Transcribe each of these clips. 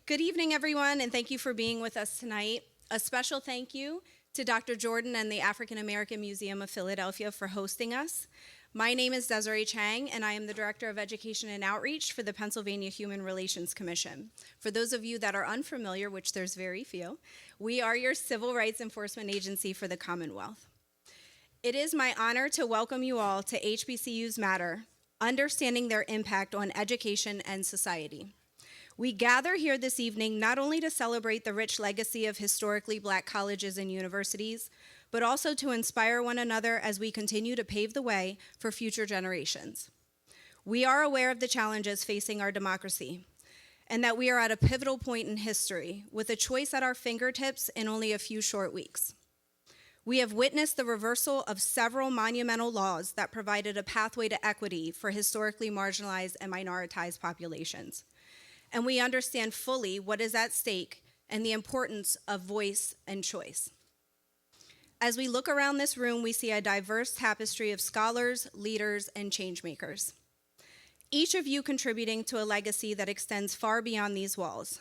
Good evening, everyone, and thank you for being with us tonight. A special thank you to Dr. Jordan and the African American Museum of Philadelphia for hosting us. My name is Desiree Chang, and I am the Director of Education and Outreach for the Pennsylvania Human Relations Commission. For those of you that are unfamiliar, which there's very few, we are your civil rights enforcement agency for the Commonwealth. It is my honor to welcome you all to HBCUs Matter, understanding their impact on education and society. We gather here this evening not only to celebrate the rich legacy of historically Black colleges and universities, but also to inspire one another as we continue to pave the way for future generations. We are aware of the challenges facing our democracy, and that we are at a pivotal point in history with a choice at our fingertips in only a few short weeks. We have witnessed the reversal of several monumental laws that provided a pathway to equity for historically marginalized and minoritized populations. And we understand fully what is at stake and the importance of voice and choice. As we look around this room, we see a diverse tapestry of scholars, leaders, and changemakers, each of you contributing to a legacy that extends far beyond these walls.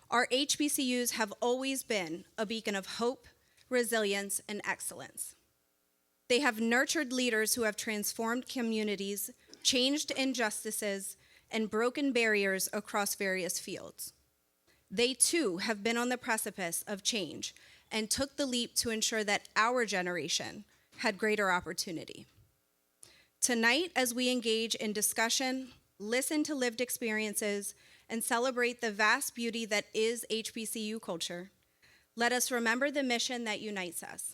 Our HBCUs have always been a beacon of hope, resilience, and excellence. They have nurtured leaders who have transformed communities, changed injustices, and broken barriers across various fields. They too have been on the precipice of change and took the leap to ensure that our generation had greater opportunity. Tonight, as we engage in discussion, listen to lived experiences, and celebrate the vast beauty that is HBCU culture, let us remember the mission that unites us: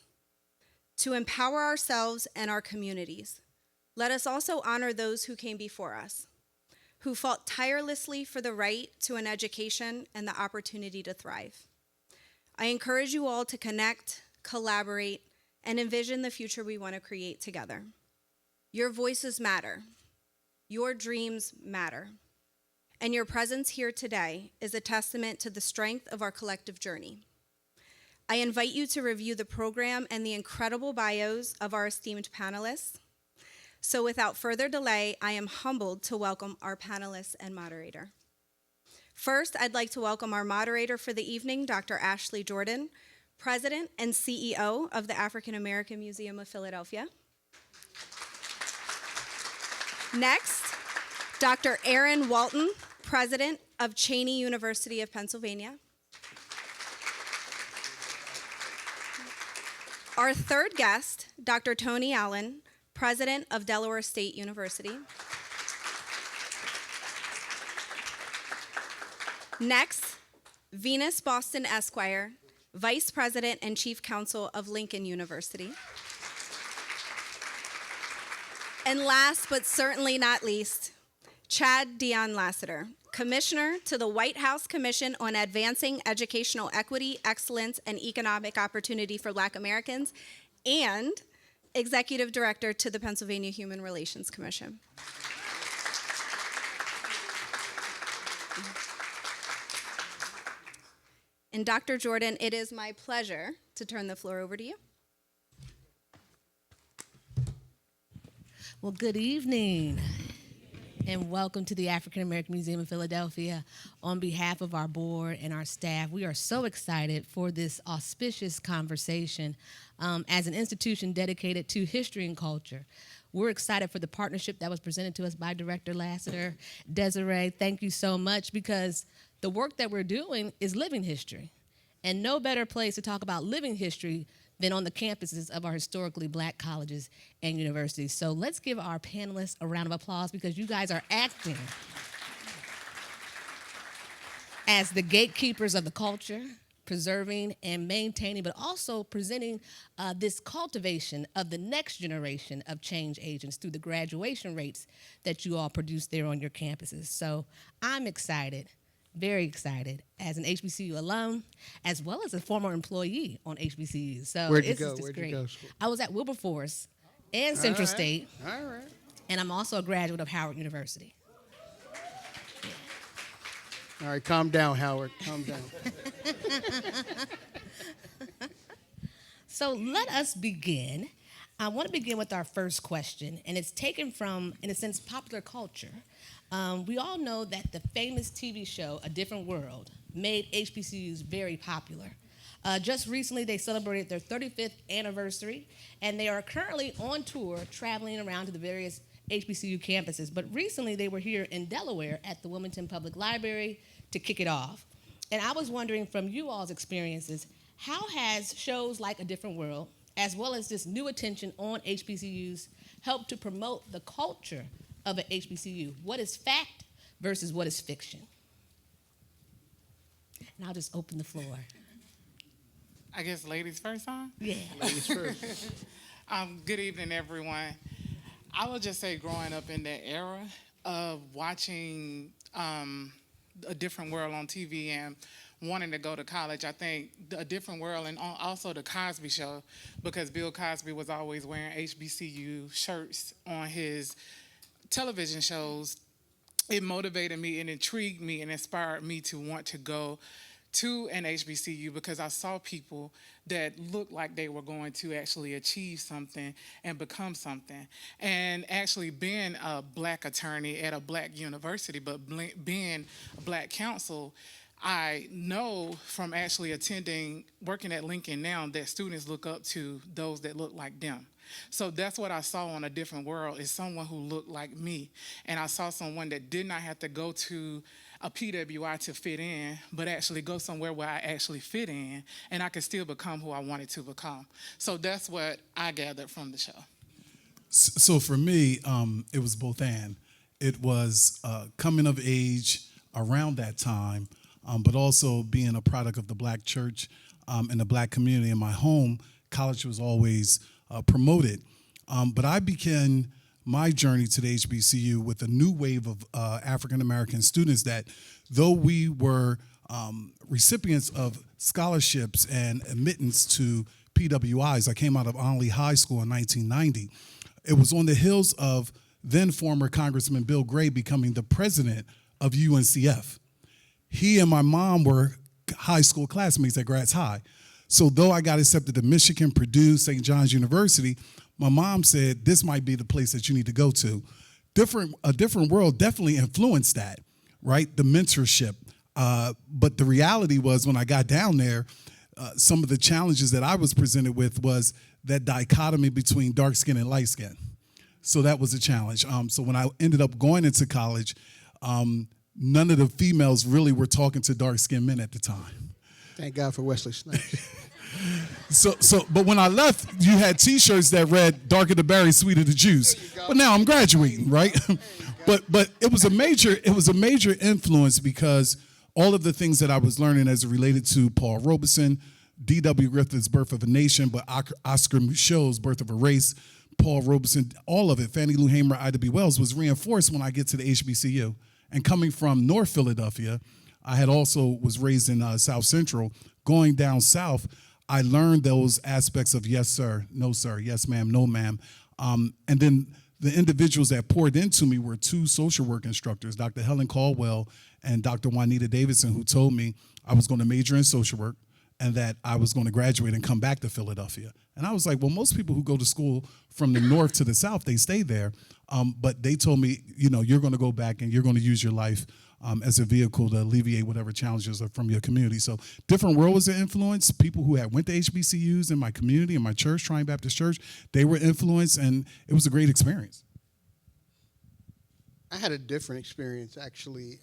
to empower ourselves and our communities. Let us also honor those who came before us, who fought tirelessly for the right to an education and the opportunity to thrive. I encourage you all to connect, collaborate, and envision the future we want to create together. Your voices matter. Your dreams matter. And your presence here today is a testament to the strength of our collective journey. I invite you to review the program and the incredible bios of our esteemed panelists. So without further delay, I am humbled to welcome our panelists and moderator. First, I'd like to welcome our moderator for the evening, Dr. Ashley Jordan, President and CEO of the African American Museum of Philadelphia. Next, Dr. Aaron Walton, President of Cheyney University of Pennsylvania. Our third guest, Dr. Tony Allen, President of Delaware State University. Next, Venus Boston Esquire, Vice President and Chief Counsel of Lincoln University. And last but certainly not least, Dion Lassiter, Commissioner to the White House Commission on Advancing Educational Equity, Excellence, and Economic Opportunity for Black Americans, and Executive Director to the Pennsylvania Human Relations Commission. And Dr. Jordan, it is my pleasure to turn the floor over to you. Well, good evening, and welcome to the African American Museum of Philadelphia. On behalf of our board and our staff, we are so excited for this auspicious conversation as an institution dedicated to history and culture. We're excited for the partnership that was presented to us by Director Lassiter. Desiree, thank you so much, because the work that we're doing is living history. And no better place to talk about living history than on the campuses of our historically Black colleges and universities. So let's give our panelists a round of applause, because you guys are acting as the gatekeepers of the culture, preserving and maintaining, but also presenting this cultivation of the next generation of change agents through the graduation rates that you all produce there on your campuses. So I'm excited, very excited, as an HBCU alum, as well as a former employee on HBCUs. So Where'd you this go? is just Where'd great. you go? I was at Wilberforce and Central State, All right. and I'm also a graduate of Howard University. All right, calm down, Howard. Calm down. So let us begin. I want to begin with our first question, and it's taken from, in a sense, popular culture. We all know that the famous TV show, A Different World, made HBCUs very popular. Just recently, they celebrated their 35th anniversary, and they are currently on tour traveling around to the various HBCU campuses. But recently, they were here in Delaware at the Wilmington Public Library to kick it off. And I was wondering, from you all's experiences, how has shows like A Different World, as well as this new attention on HBCUs, helped to promote the culture of an HBCU? What is fact versus what is fiction? And I'll just open the floor. I guess ladies first, huh? Yeah. Ladies first. Good evening, everyone. I would just say growing up in that era of watching A Different World on TV and wanting to go to college, I think A Different World and also The Cosby Show, because Bill Cosby was always wearing HBCU shirts on his television shows, it motivated me and intrigued me and inspired me to want to go to an HBCU because I saw people that looked like they were going to actually achieve something and become something. And actually being a black attorney at a black university, but being a black counsel, I know from actually working at Lincoln now, that students look up to those that look like them. So that's what I saw on A Different World, is someone who looked like me. And I saw someone that did not have to go to a PWI to fit in, but actually go somewhere where I actually fit in, and I could still become who I wanted to become. So that's what I gathered from the show. So for me, it was both and. It was coming of age around that time, but also being a product of the black church and the black community in my home. College was always promoted. But I began my journey to the HBCU with a new wave of African-American students that, though we were recipients of scholarships and admittance to PWIs, I came out of Onley High School in 1990. It was on the heels of then former Congressman Bill Gray becoming the president of UNCF. He and my mom were high school classmates at Gratz High. So though I got accepted to Michigan, Purdue, St. John's University, my mom said, this might be the place that you need to go to. A Different World definitely influenced that, right? The mentorship. But the reality was when I got down there, some of the challenges that I was presented with was that dichotomy between dark skin and light skin. So that was a challenge. So when I ended up going into college, none of the females really were talking to dark skinned men at the time. Thank God for Wesley Snipes. But when I left, you had T-shirts that read "Darker the berry, sweeter the juice." But now I'm graduating, right? but it was a major influence because all of the things that I was learning as it related to Paul Robeson, D.W. Griffith's Birth of a Nation, but Oscar Michaux's Birth of a Race, Paul Robeson, all of it, Fannie Lou Hamer, Ida B. Wells, was reinforced when I get to the HBCU. And coming from North Philadelphia, I had also was raised in South Central. Going down south, I learned those aspects of yes, sir, no, sir, yes, ma'am, no, ma'am. And then the individuals that poured into me were two social work instructors, Dr. Helen Caldwell and Dr. Juanita Davidson, who told me I was going to major in social work and that I was going to graduate and come back to Philadelphia. And I was like, well, most people who go to school from the north to the south, they stay there. But they told me, you're going to go back and you're going to use your life as a vehicle to alleviate whatever challenges are from your community. So Different World was an influence. People who had went to HBCUs in my community, in my church, Trine Baptist Church, they were influenced, and it was a great experience. I had a different experience, actually.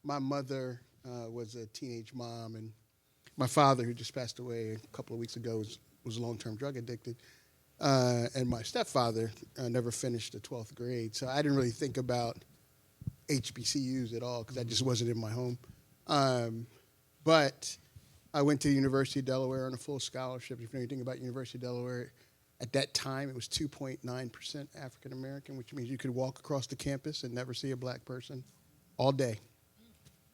My mother was a teenage mom, and my father, who just passed away a couple of weeks ago, was long-term drug addicted. And my stepfather never finished the 12th grade, so I didn't really think about HBCUs at all because that just wasn't in my home. But I went to the University of Delaware on a full scholarship. If you know anything about University of Delaware, at that time it was 2.9% African American, which means you could walk across the campus and never see a black person all day,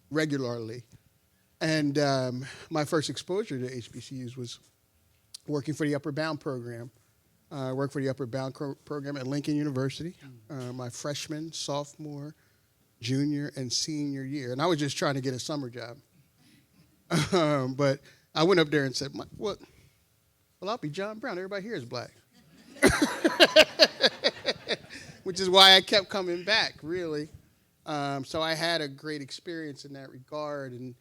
regularly. And my first exposure to HBCUs was working for the Upward Bound program. I worked for the Upward Bound program at Lincoln University, my freshman, sophomore, junior, and senior year. And I was just trying to get a summer job. But I went up there and said, well, I'll be John Brown. Everybody here is black. which is why I kept coming back, really. So I had a great experience in that regard, and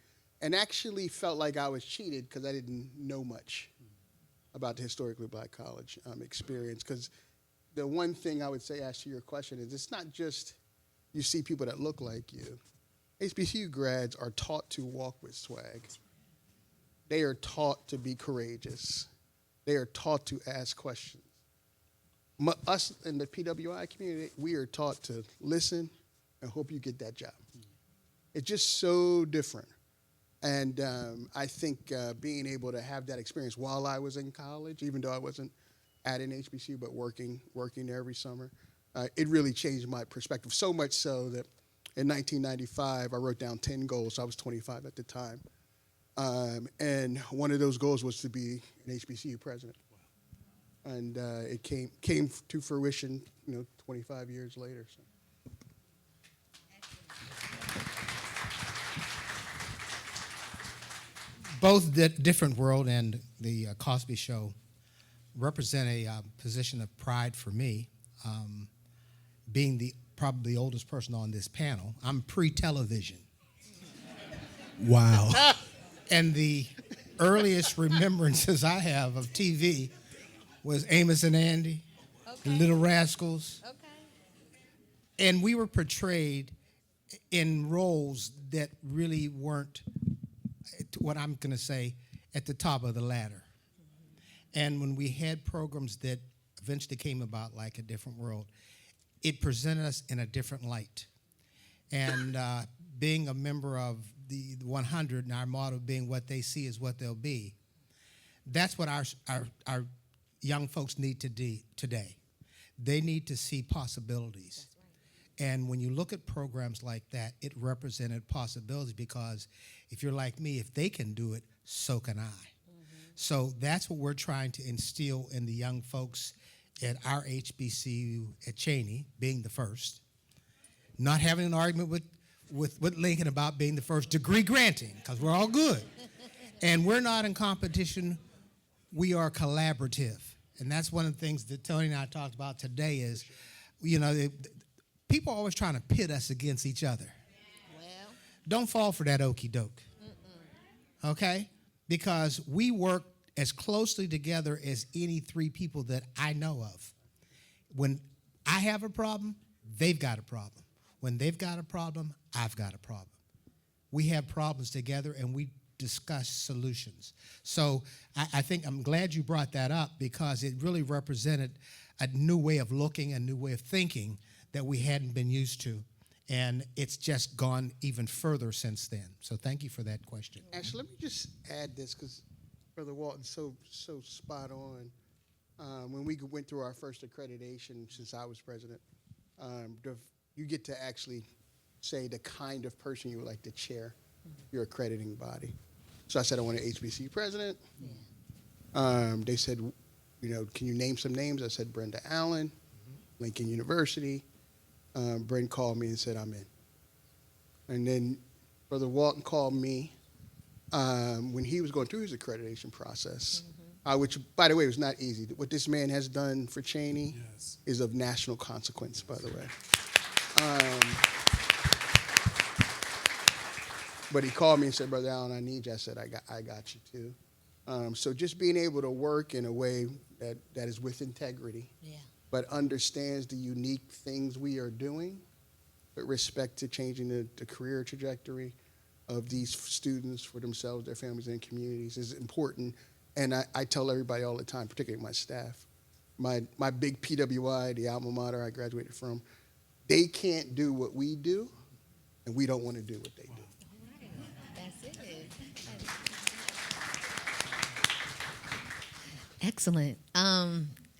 actually felt like I was cheated because I didn't know much about the historically black college experience. Because the one thing I would say, as to your question, is it's not just you see people that look like you. HBCU grads are taught to walk with swag. They are taught to be courageous. They are taught to ask questions. Us in the PWI community, we are taught to listen and hope you get that job. It's just so different. And I think being able to have that experience while I was in college, even though I wasn't at an HBCU, but working there every summer, it really changed my perspective. So much so that in 1995, I wrote down 10 goals. I was 25 at the time. And one of those goals was to be an HBCU president. And it came to fruition, 25 years later. So. Both Different World and the Cosby Show represent a position of pride for me, being probably the oldest person on this panel. I'm pre-television. Wow. And the earliest remembrances I have of TV was Amos and Andy, the Little Rascals. Okay. And we were portrayed in roles that really weren't, what I'm going to say, at the top of the ladder. And when we had programs that eventually came about, like A Different World, it presented us in a different light. And being a member of the 100 and our motto being what they see is what they'll be, that's what our young folks need to do today. They need to see possibilities. Right. And when you look at programs like that, it represented possibilities, because if you're like me, if they can do it, so can I. Mm-hmm. So that's what we're trying to instill in the young folks at our HBCU at Cheyney, being the first. Not having an argument with Lincoln about being the first degree granting, because we're all good. And we're not in competition, we are collaborative. And that's one of the things that Tony and I talked about today is, people are always trying to pit us against each other. Well, don't fall for that okie doke. Okay? Because we work as closely together as any three people that I know of. When I have a problem, they've got a problem. When they've got a problem, I've got a problem. We have problems together, and we discuss solutions. So I think I'm glad you brought that up, because it really represented a new way of looking, a new way of thinking that we hadn't been used to. And it's just gone even further since then. So thank you for that question. Actually, let me just add this, because Brother Walton's so spot on. When we went through our first accreditation since I was president, you get to actually say the kind of person you would like to chair your accrediting body. So I said I want an HBCU president. Yeah. They said, can you name some names? I said Brenda Allen, Lincoln University. Brent called me and said I'm in. And then Brother Walton called me when he was going through his accreditation process, which, by the way, was not easy. What this man has done for Cheyney is of national consequence, by the way. But he called me and said, Brother Allen, I need you. I said, I got you too. So just being able to work in a way that is with integrity, but understands the unique things we are doing with respect to changing the career trajectory of these students for themselves, their families, and communities is important. And I tell everybody all the time, particularly my staff, my big PWI, the alma mater I graduated from, they can't do what we do, and we don't want to do what they do. That's it. Excellent.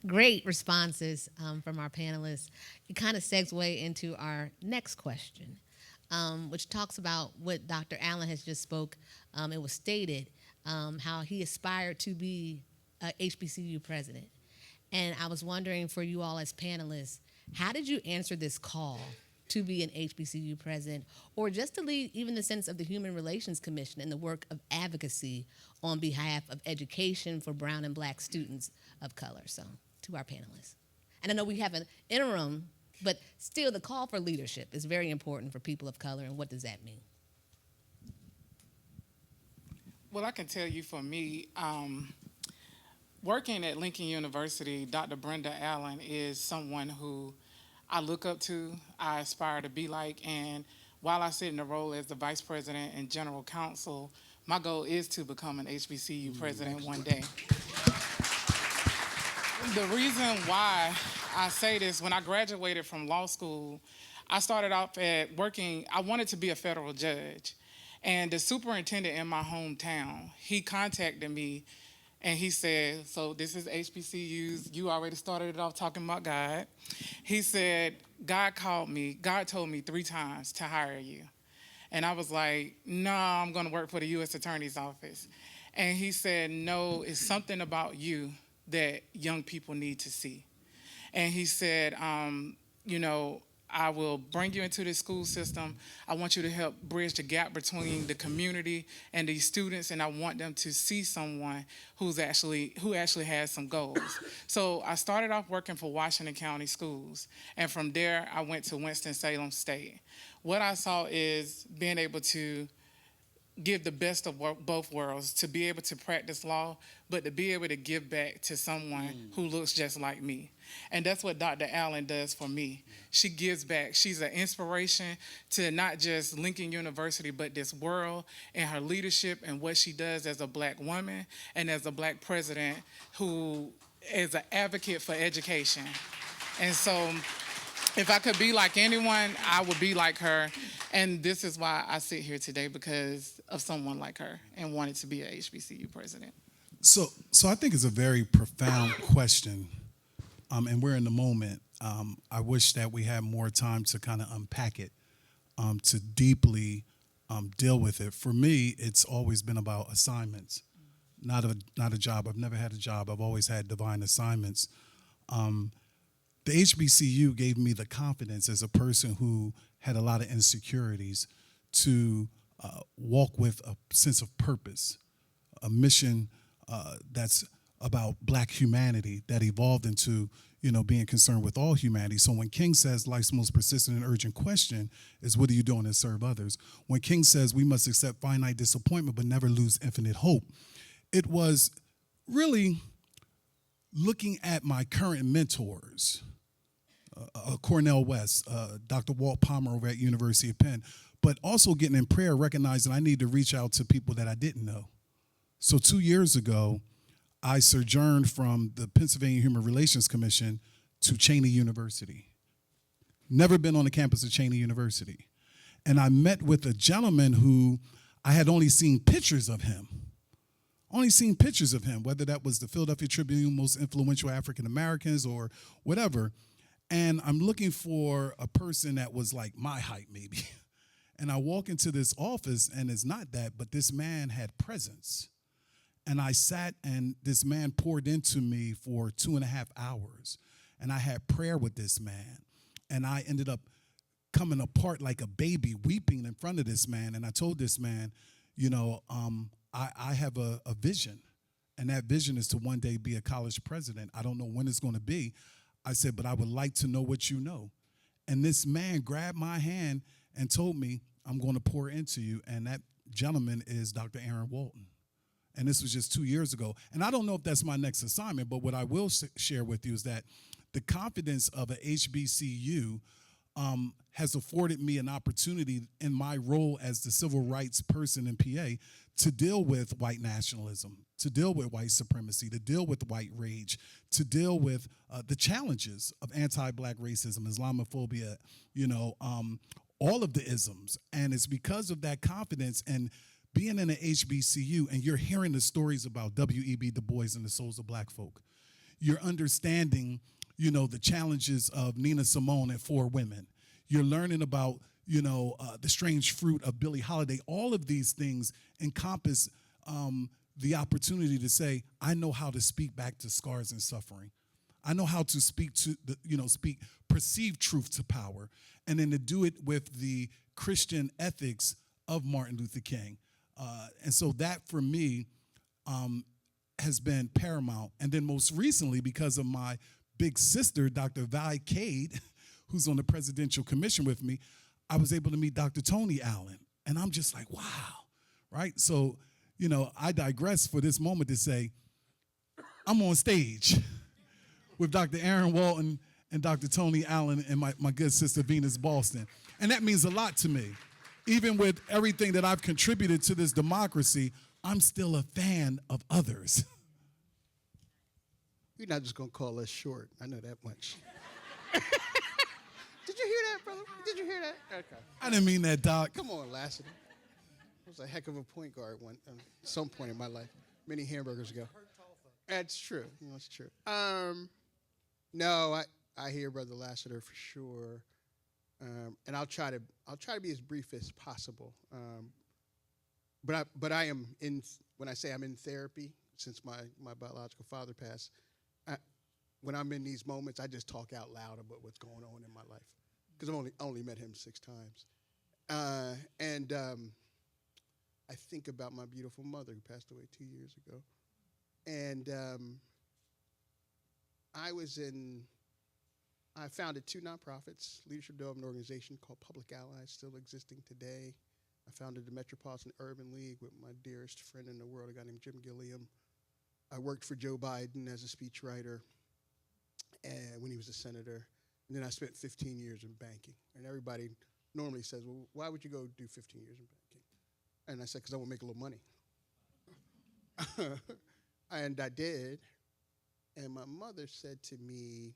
Great responses from our panelists. It kind of segues into our next question, which talks about what Dr. Allen has just spoke. It was stated how he aspired to be a HBCU president. And I was wondering, for you all as panelists, how did you answer this call to be an HBCU president, or just to lead even the sense of the Human Relations Commission and the work of advocacy on behalf of education for brown and black students of color? So to our panelists. And I know we have an interim, but still the call for leadership is very important for people of color, and what does that mean? Well, I can tell you for me, working at Lincoln University, Dr. Brenda Allen is someone who I look up to, I aspire to be like, and while I sit in the role as the Vice President and General Counsel, my goal is to become an HBCU president one day. The reason why I say this, when I graduated from law school, I started off at working, I wanted to be a federal judge. And the superintendent in my hometown, he contacted me and he said, so this is HBCUs, you already started it off talking about God. He said, God called me, God told me 3 times to hire you. And I was like, no, I'm gonna work for the U.S. Attorney's Office. And he said, no, it's something about you that young people need to see. And he said, you know, I will bring you into the school system. I want you to help bridge the gap between the community and these students, and I want them to see someone who actually has some goals. So I started off working for Washington County Schools, and from there I went to Winston-Salem State. What I saw is being able to give the best of both worlds, to be able to practice law, but to be able to give back to someone who looks just like me. And that's what Dr. Allen does for me. She gives back. She's an inspiration to not just Lincoln University, but this world, and her leadership and what she does as a Black woman and as a Black president who is an advocate for education. And so if I could be like anyone, I would be like her. And this is why I sit here today, because of someone like her and wanted to be a HBCU president. So I think it's a very profound question, and we're in the moment. I wish that we had more time to kind of unpack it, to deeply deal with it. For me, it's always been about assignments, not a job. I've never had a job. I've always had divine assignments. The HBCU gave me the confidence as a person who had a lot of insecurities to walk with a sense of purpose, a mission that's about Black humanity that evolved into, being concerned with all humanity. So when King says life's most persistent and urgent question is, what are you doing to serve others? When King says we must accept finite disappointment but never lose infinite hope, it was really looking at my current mentors, Cornell West, Dr. Walt Palmer over at University of Penn, but also getting in prayer, recognizing I need to reach out to people that I didn't know. So 2 years ago, I sojourned from the Pennsylvania Human Relations Commission to Cheyney University. Never been on the campus of Cheyney University. And I met with a gentleman who I had only seen pictures of him. Whether that was the Philadelphia Tribune, most influential African Americans or whatever. And I'm looking for a person that was like my height, maybe. And I walk into this office, and it's not that, but this man had presence. And I sat, and this man poured into me for 2.5 hours. And I had prayer with this man. And I ended up coming apart like a baby, weeping in front of this man. And I told this man, I have a vision. And that vision is to one day be a college president. I don't know when it's going to be. I said, but I would like to know what you know. And this man grabbed my hand and told me, I'm going to pour into you. And that gentleman is Dr. Aaron Walton. And this was just 2 years ago. And I don't know if that's my next assignment, but what I will share with you is that the confidence of a HBCU has afforded me an opportunity in my role as the civil rights person in PA to deal with white nationalism, to deal with white supremacy, to deal with white rage, to deal with the challenges of anti-Black racism, Islamophobia, all of the isms. And it's because of that confidence and being in an HBCU, and you're hearing the stories about W.E.B. Du Bois and the souls of Black folk. You're understanding, the challenges of Nina Simone and 4 Women. You're learning about, the strange fruit of Billie Holiday. All of these things encompass the opportunity to say, I know how to speak back to scars and suffering. I know how to speak to speak perceived truth to power, and then to do it with the Christian ethics of Martin Luther King. And so that for me has been paramount. And then most recently, because of my big sister, Dr. Vi Cade, who's on the presidential commission with me, I was able to meet Dr. Tony Allen. And I'm just like, wow, right? So, I digress for this moment to say, I'm on stage with Dr. Aaron Walton and Dr. Tony Allen and my good sister Venus Boston. And that means a lot to me. Even with everything that I've contributed to this democracy, I'm still a fan of others. You're not just going to call us short. I know that much. Did you hear that, brother? Did you hear that? Okay. I didn't mean that, Doc. Come on, Lassiter. I was a heck of a point guard at some point in my life, many hamburgers ago. That's true. That's true. No, I hear Brother Lassiter for sure, and I'll try to be as brief as possible. But I am in, when I say I'm in therapy since my biological father passed. When I'm in these moments, I just talk out loud about what's going on in my life because I've only met him 6 times, and I think about my beautiful mother who passed away 2 years ago, and I founded 2 nonprofits, leadership development organization called Public Allies, still existing today. I founded the Metropolitan Urban League with my dearest friend in the world, a guy named Jim Gilliam. I worked for Joe Biden as a speechwriter when he was a senator. And then I spent 15 years in banking. And everybody normally says, well, why would you go do 15 years in banking? And I said, because I want to make a little money. And I did. And my mother said to me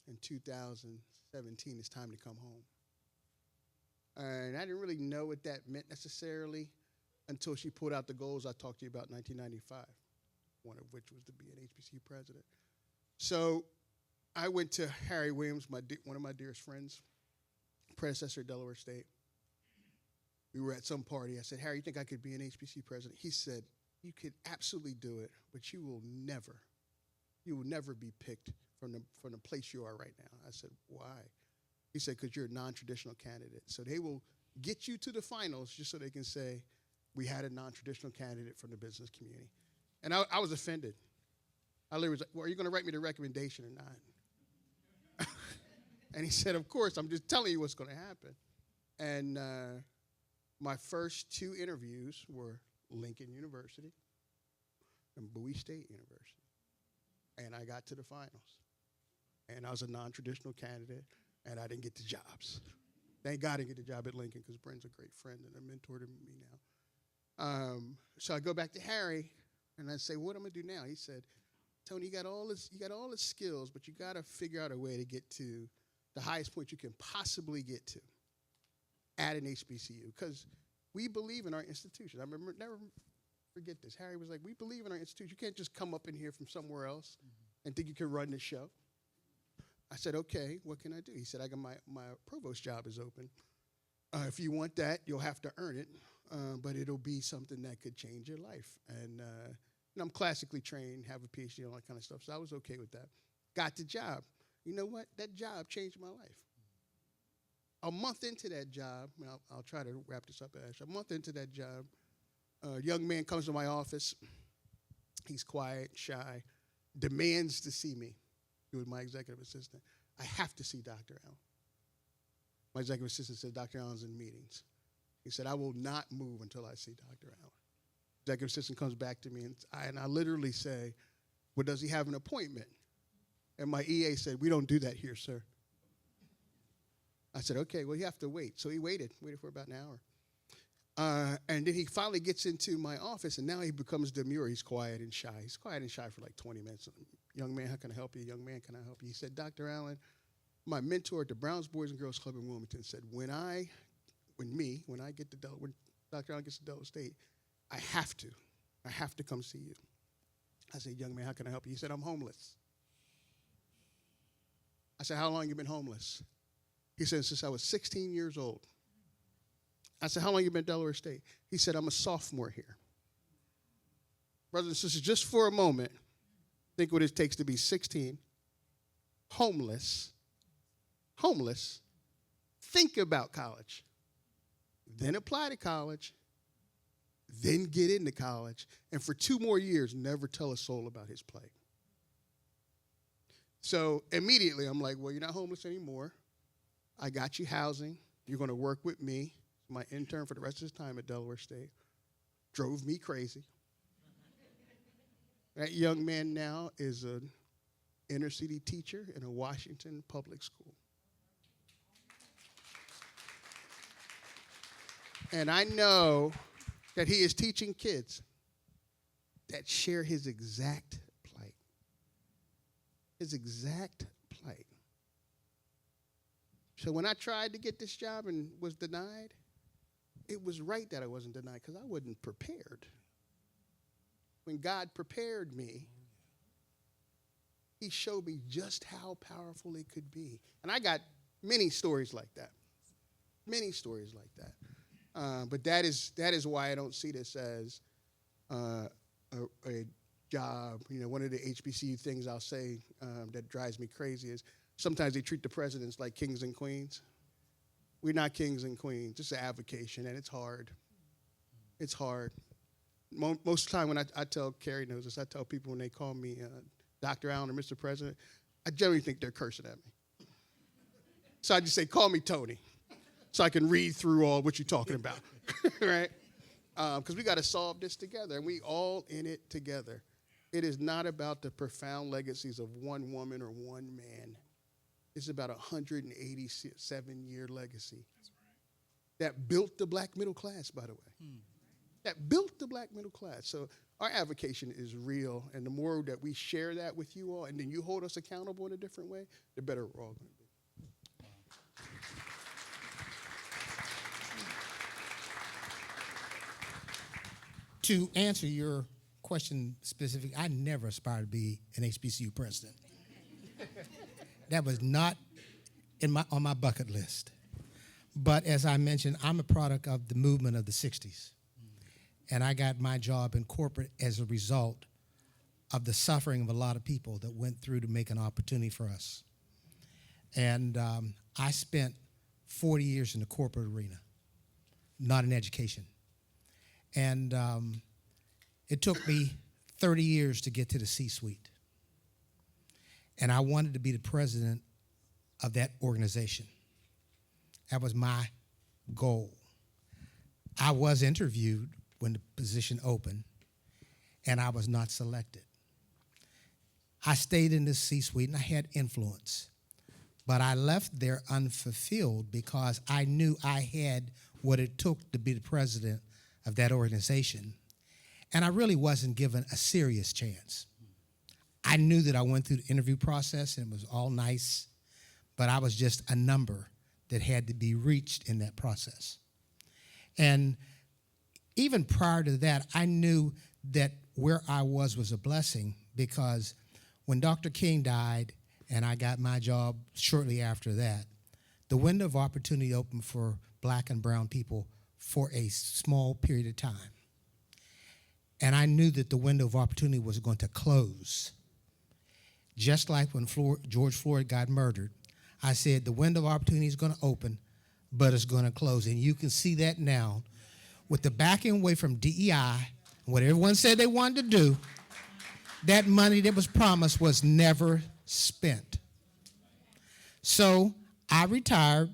in 2017, it's time to come home. And I didn't really know what that meant necessarily until she pulled out the goals I talked to you about in 1995, one of which was to be an HBCU president. So I went to Harry Williams, one of my dearest friends, predecessor at Delaware State. We were at some party. I said, Harry, you think I could be an HBCU president? He said, you could absolutely do it, but you will never be picked from the place you are right now. I said, why? He said, because you're a non-traditional candidate. So they will get you to the finals just so they can say, we had a non-traditional candidate from the business community. And I was offended. I literally was like, well, are you going to write me the recommendation or not? And he said, of course, I'm just telling you what's going to happen. And my first 2 interviews were Lincoln University and Bowie State University. And I got to the finals. And I was a non-traditional candidate, and I didn't get the jobs. Thank God I didn't get the job at Lincoln because Brent's a great friend and a mentor to me now. So I go back to Harry, and I say, what am I going to do now? He said, Tony, you got all the skills, but you got to figure out a way to get to the highest point you can possibly get to at an HBCU because we believe in our institution. I remember, never forget this. Harry was like, we believe in our institution. You can't just come up in here from somewhere else and think you can run the show. I said, okay, what can I do? He said, I got my provost job is open. If you want that, you'll have to earn it, but it'll be something that could change your life. And I'm classically trained, have a PhD, and all that kind of stuff, so I was okay with that. Got the job. You know what? That job changed my life. A month into that job, and I'll try to wrap this up, Ash. A month into that job, a young man comes to my office. He's quiet, shy, demands to see me. He was my executive assistant. I have to see Dr. Allen. My executive assistant said, Dr. Allen's in meetings. He said, I will not move until I see Dr. Allen. Executive assistant comes back to me, and I literally say, well, does he have an appointment? And my EA said, we don't do that here, sir. I said, okay, well, you have to wait. So he waited for about an hour. And then he finally gets into my office, and now he becomes demure. He's quiet and shy. He's quiet and shy for like 20 minutes. Young man, how can I help you? Young man, can I help you? He said, Dr. Allen, my mentor at the Browns Boys and Girls Club in Wilmington said, when I get to Delaware, when Dr. Allen gets to Delaware State, I have to come see you. I said, young man, how can I help you? He said, I'm homeless. I said, how long have you been homeless? He said, since I was 16 years old. I said, how long have you been at Delaware State? He said, I'm a sophomore here. Brothers and sisters, just for a moment, think what it takes to be 16, homeless. Think about college. Then apply to college. Then get into college. And for 2 more years, never tell a soul about his plight. So immediately I'm like, well, you're not homeless anymore. I got you housing. You're going to work with me. My intern for the rest of his time at Delaware State. Drove me crazy. That young man now is an inner city teacher in a Washington public school. And I know that he is teaching kids that share his exact plight. His exact plight. So when I tried to get this job and was denied, it was right that I wasn't denied because I wasn't prepared. When God prepared me, he showed me just how powerful it could be. And I got many stories like that. Many stories like that. But that is why I don't see this as a job. You know, one of the HBCU things I'll say that drives me crazy is sometimes they treat the presidents like kings and queens. We're not kings and queens. It's an avocation, and it's hard. It's hard. Most of the time when I tell, Carrie knows this, I tell people when they call me Dr. Allen or Mr. President, I generally think they're cursing at me. So I just say, call me Tony, so I can read through all what you're talking about, right? Because we got to solve this together, and we all in it together. It is not about the profound legacies of one woman or one man. It's about a 187-year legacy that built the black middle class, by the way. That built the black middle class. So our avocation is real, and the more that we share that with you all, and then you hold us accountable in a different way, the better we're all going to be. To answer your question specifically, I never aspired to be an HBCU president. That was not on my bucket list. But as I mentioned, I'm a product of the movement of the 60s. And I got my job in corporate as a result of the suffering of a lot of people that went through to make an opportunity for us. And I spent 40 years in the corporate arena, not in education. And it took me 30 years to get to the C-suite. And I wanted to be the president of that organization. That was my goal. I was interviewed when the position opened, and I was not selected. I stayed in the C-suite, and I had influence. But I left there unfulfilled because I knew I had what it took to be the president of that organization. And I really wasn't given a serious chance. I knew that I went through the interview process and it was all nice, but I was just a number that had to be reached in that process. And even prior to that, I knew that where I was a blessing because when Dr. King died and I got my job shortly after that, the window of opportunity opened for black and brown people for a small period of time. And I knew that the window of opportunity was going to close. Just like when George Floyd got murdered, I said the window of opportunity is going to open, but it's going to close. And you can see that now with the backing away from DEI, what everyone said they wanted to do, that money that was promised was never spent. So I retired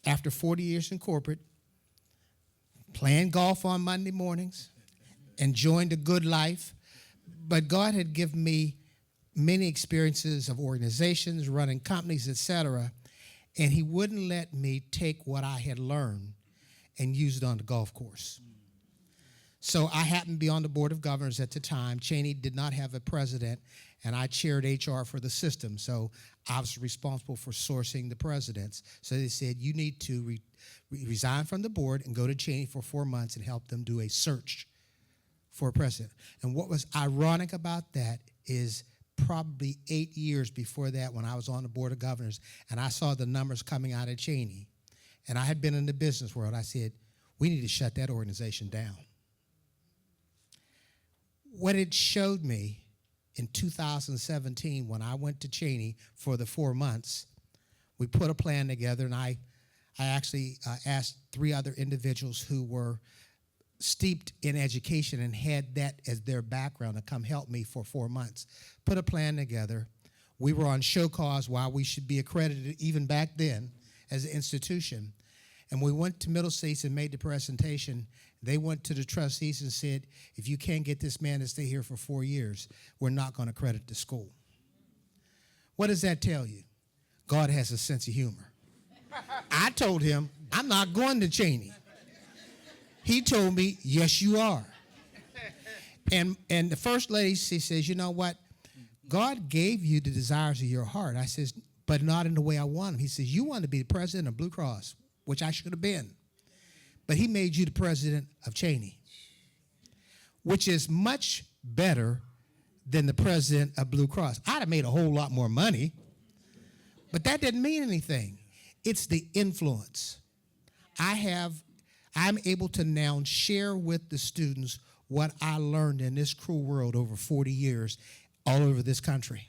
after 40 years in corporate, playing golf on Monday mornings, enjoying the good life. But God had given me many experiences of organizations, running companies, etc., and he wouldn't let me take what I had learned and use it on the golf course. So I happened to be on the board of governors at the time. Cheyney did not have a president, and I chaired HR for the system, so I was responsible for sourcing the presidents. So they said, you need to resign from the board and go to Cheyney for 4 months and help them do a search for a president. And what was ironic about that is probably 8 years before that, when I was on the board of governors and I saw the numbers coming out of Cheyney, and I had been in the business world, I said, we need to shut that organization down. What it showed me in 2017 when I went to Cheyney for the 4 months, we put a plan together, and I actually asked 3 other individuals who were steeped in education and had that as their background to come help me for 4 months. Put a plan together. We were on show cause while we should be accredited even back then as an institution. And we went to Middle States and made the presentation. They went to the trustees and said, if you can't get this man to stay here for 4 years, we're not going to credit the school. What does that tell you? God has a sense of humor. I told him, I'm not going to Cheyney. He told me, yes, you are. And the first lady, she says, you know what? God gave you the desires of your heart. I says, but not in the way I want them. He says, you want to be the president of Blue Cross, which I should have been. But he made you the president of Cheyney, which is much better than the president of Blue Cross. I'd have made a whole lot more money, but that didn't mean anything. It's the influence. I'm able to now share with the students what I learned in this cruel world over 40 years all over this country.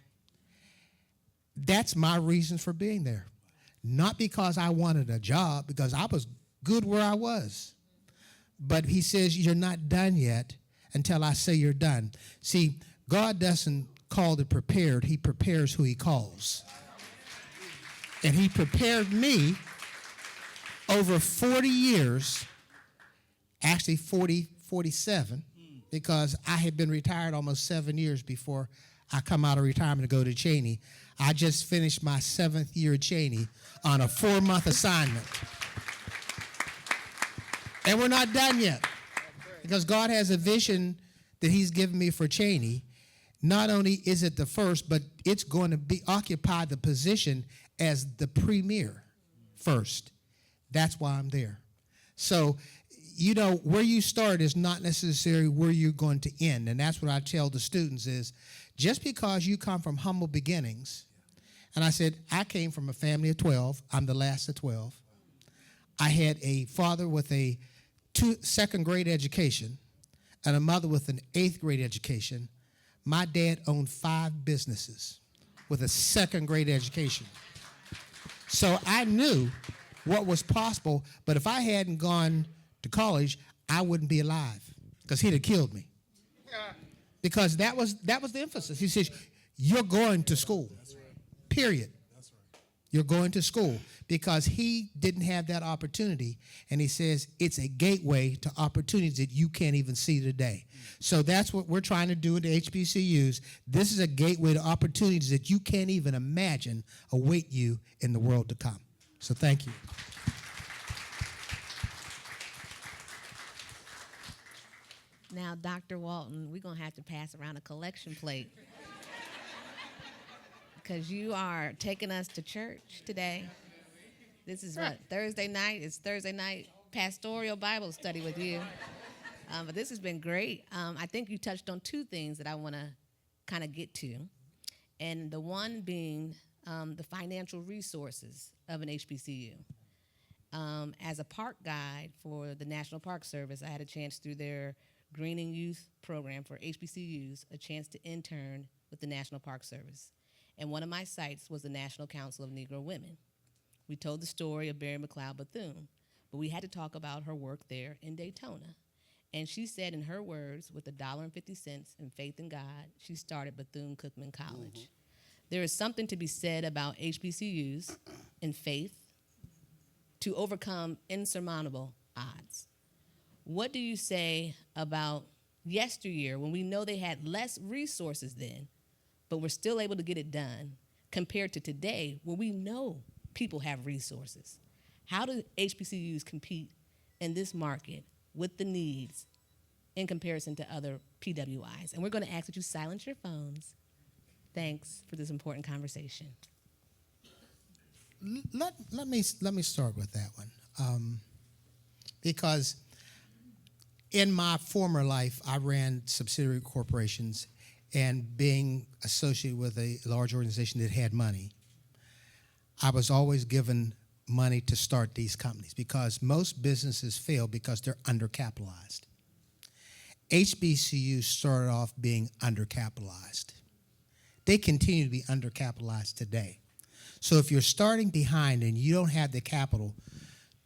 That's my reason for being there. Not because I wanted a job, because I was good where I was. But he says, you're not done yet until I say you're done. See, God doesn't call the prepared. He prepares who he calls. And he prepared me over 40 years, actually 47, because I had been retired almost 7 years before I come out of retirement to go to Cheyney. I just finished my 7th year at Cheyney on a 4-month assignment. And we're not done yet, because God has a vision that he's given me for Cheyney. Not only is it the first, but it's going to be occupy the position as the premier first. That's why I'm there. So, you know, where you start is not necessarily where you're going to end. And that's what I tell the students is, just because you come from humble beginnings, and I said, I came from a family of 12. I'm the last of 12. I had a father with a second grade education and a mother with an 8th grade education. My dad owned 5 businesses with a second grade education. So I knew what was possible, but if I hadn't gone to college, I wouldn't be alive, because he'd have killed me. Because that was the emphasis. He says, you're going to school, period. You're going to school, because he didn't have that opportunity. And he says it's a gateway to opportunities that you can't even see today. So that's what we're trying to do at the HBCUs. This is a gateway to opportunities that you can't even imagine await you in the world to come. So thank you. Now, Dr. Walton, we're going to have to pass around a collection plate, because you are taking us to church today. This is what, Thursday night? It's Thursday night pastoral Bible study with you. But this has been great. I think you touched on 2 things that I want to kind of get to. And the one being the financial resources of an HBCU. As a park guide for the National Park Service, I had a chance through their Greening Youth program for HBCUs, a chance to intern with the National Park Service. And one of my sites was the National Council of Negro Women. We told the story of Barry McLeod Bethune, but we had to talk about her work there in Daytona. And she said in her words, with $1.50 and faith in God, she started Bethune-Cookman College. Mm-hmm. There is something to be said about HBCUs and faith to overcome insurmountable odds. What do you say about yesteryear, when we know they had less resources then, but we're still able to get it done, compared to today, where we know people have resources? How do HBCUs compete in this market with the needs in comparison to other PWIs? And we're going to ask that you silence your phones. Thanks for this important conversation. Let me start with that one, because in my former life, I ran subsidiary corporations, and being associated with a large organization that had money, I was always given money to start these companies, because most businesses fail because they're undercapitalized. HBCUs started off being undercapitalized. They continue to be undercapitalized today. So if you're starting behind and you don't have the capital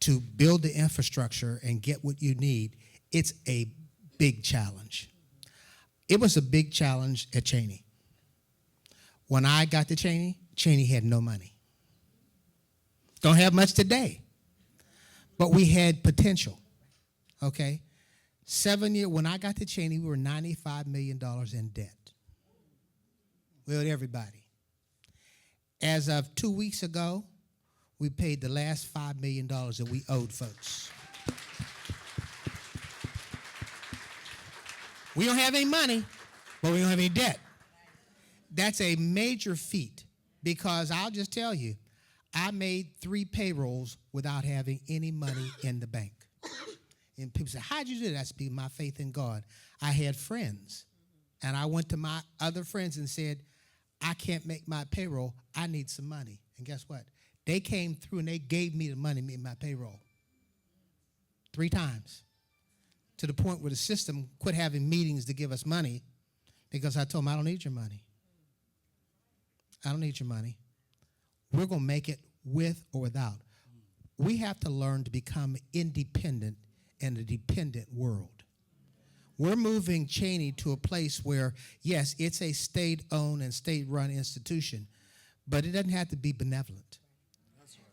to build the infrastructure and get what you need, it's a big challenge. It was a big challenge at Cheyney. When I got to Cheyney, Cheyney had no money. Don't have much today. But we had potential. Okay? 7 years, when I got to Cheyney, we were $95 million in debt. We owed everybody. As of 2 weeks ago, we paid the last $5 million that we owed folks. We don't have any money, but we don't have any debt. That's a major feat because I'll just tell you, I made 3 payrolls without having any money in the bank. And people say, how'd you do that? That's my faith in God. I had friends, and I went to my other friends and said, I can't make my payroll. I need some money. And guess what? They came through and they gave me the money to make my payroll 3 times, to the point where the system quit having meetings to give us money because I told them, I don't need your money. I don't need your money. We're going to make it with or without. We have to learn to become independent in a dependent world. We're moving Cheyney to a place where, yes, it's a state-owned and state-run institution, but it doesn't have to be benevolent.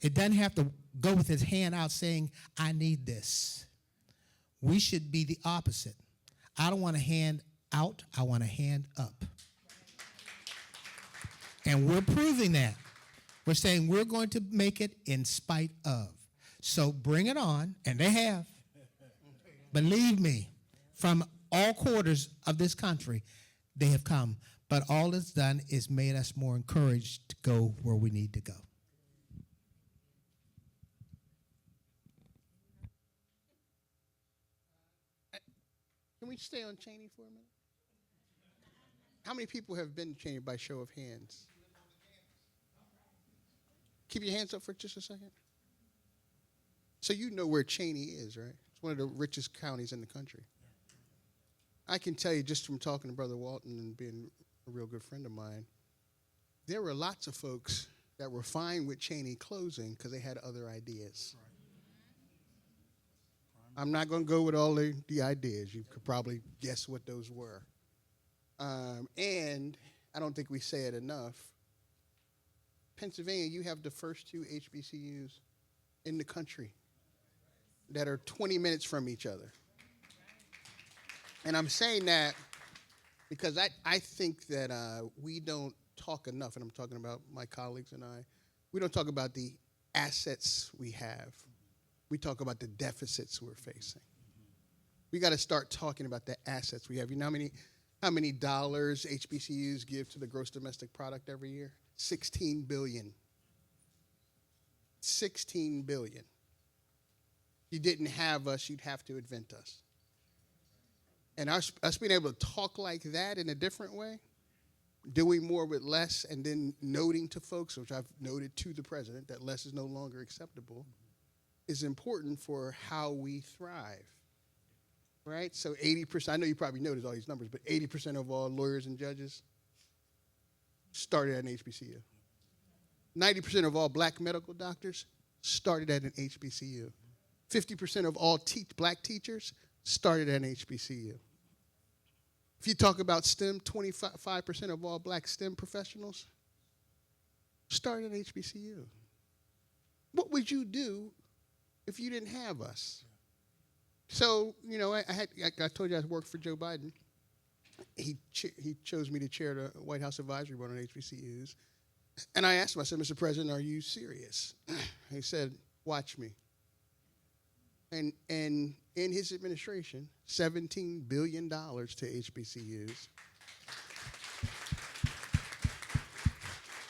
It doesn't have to go with his hand out saying, I need this. We should be the opposite. I don't want a hand out, I want a hand up. And we're proving that. We're saying we're going to make it in spite of. So bring it on, and they have. Believe me, from all quarters of this country, they have come. But all it's done is made us more encouraged to go where we need to go. Can we stay on Cheyney for a minute? How many people have been to Cheyney by show of hands? Keep your hands up for just a second. So you know where Cheyney is, right? It's one of the richest counties in the country. I can tell you just from talking to Brother Walton and being a real good friend of mine, there were lots of folks that were fine with Cheyney closing because they had other ideas. I'm not going to go with all the ideas. You could probably guess what those were. And I don't think we say it enough. Pennsylvania, you have the first 2 HBCUs in the country that are 20 minutes from each other. And I'm saying that because I think that we don't talk enough, and I'm talking about my colleagues and I, we don't talk about the assets we have. We talk about the deficits we're facing. We got to start talking about the assets we have. You know how many dollars HBCUs give to the gross domestic product every year? 16 billion. 16 billion. If you didn't have us, you'd have to invent us. And us being able to talk like that in a different way, doing more with less, and then noting to folks, which I've noted to the president, that less is no longer acceptable, is important for how we thrive, right? So 80%, I know you probably noticed all these numbers, but 80% of all lawyers and judges started at an HBCU. 90% of all black medical doctors started at an HBCU. 50% of all black teachers started at an HBCU. If you talk about STEM, 25% of all black STEM professionals started at HBCU. What would you do if you didn't have us? So, you know, I told you I worked for Joe Biden. He chose me to chair the White House Advisory Board on HBCUs. And I asked him, I said, Mr. President, are you serious? He said, watch me. And in his administration, $17 billion to HBCUs.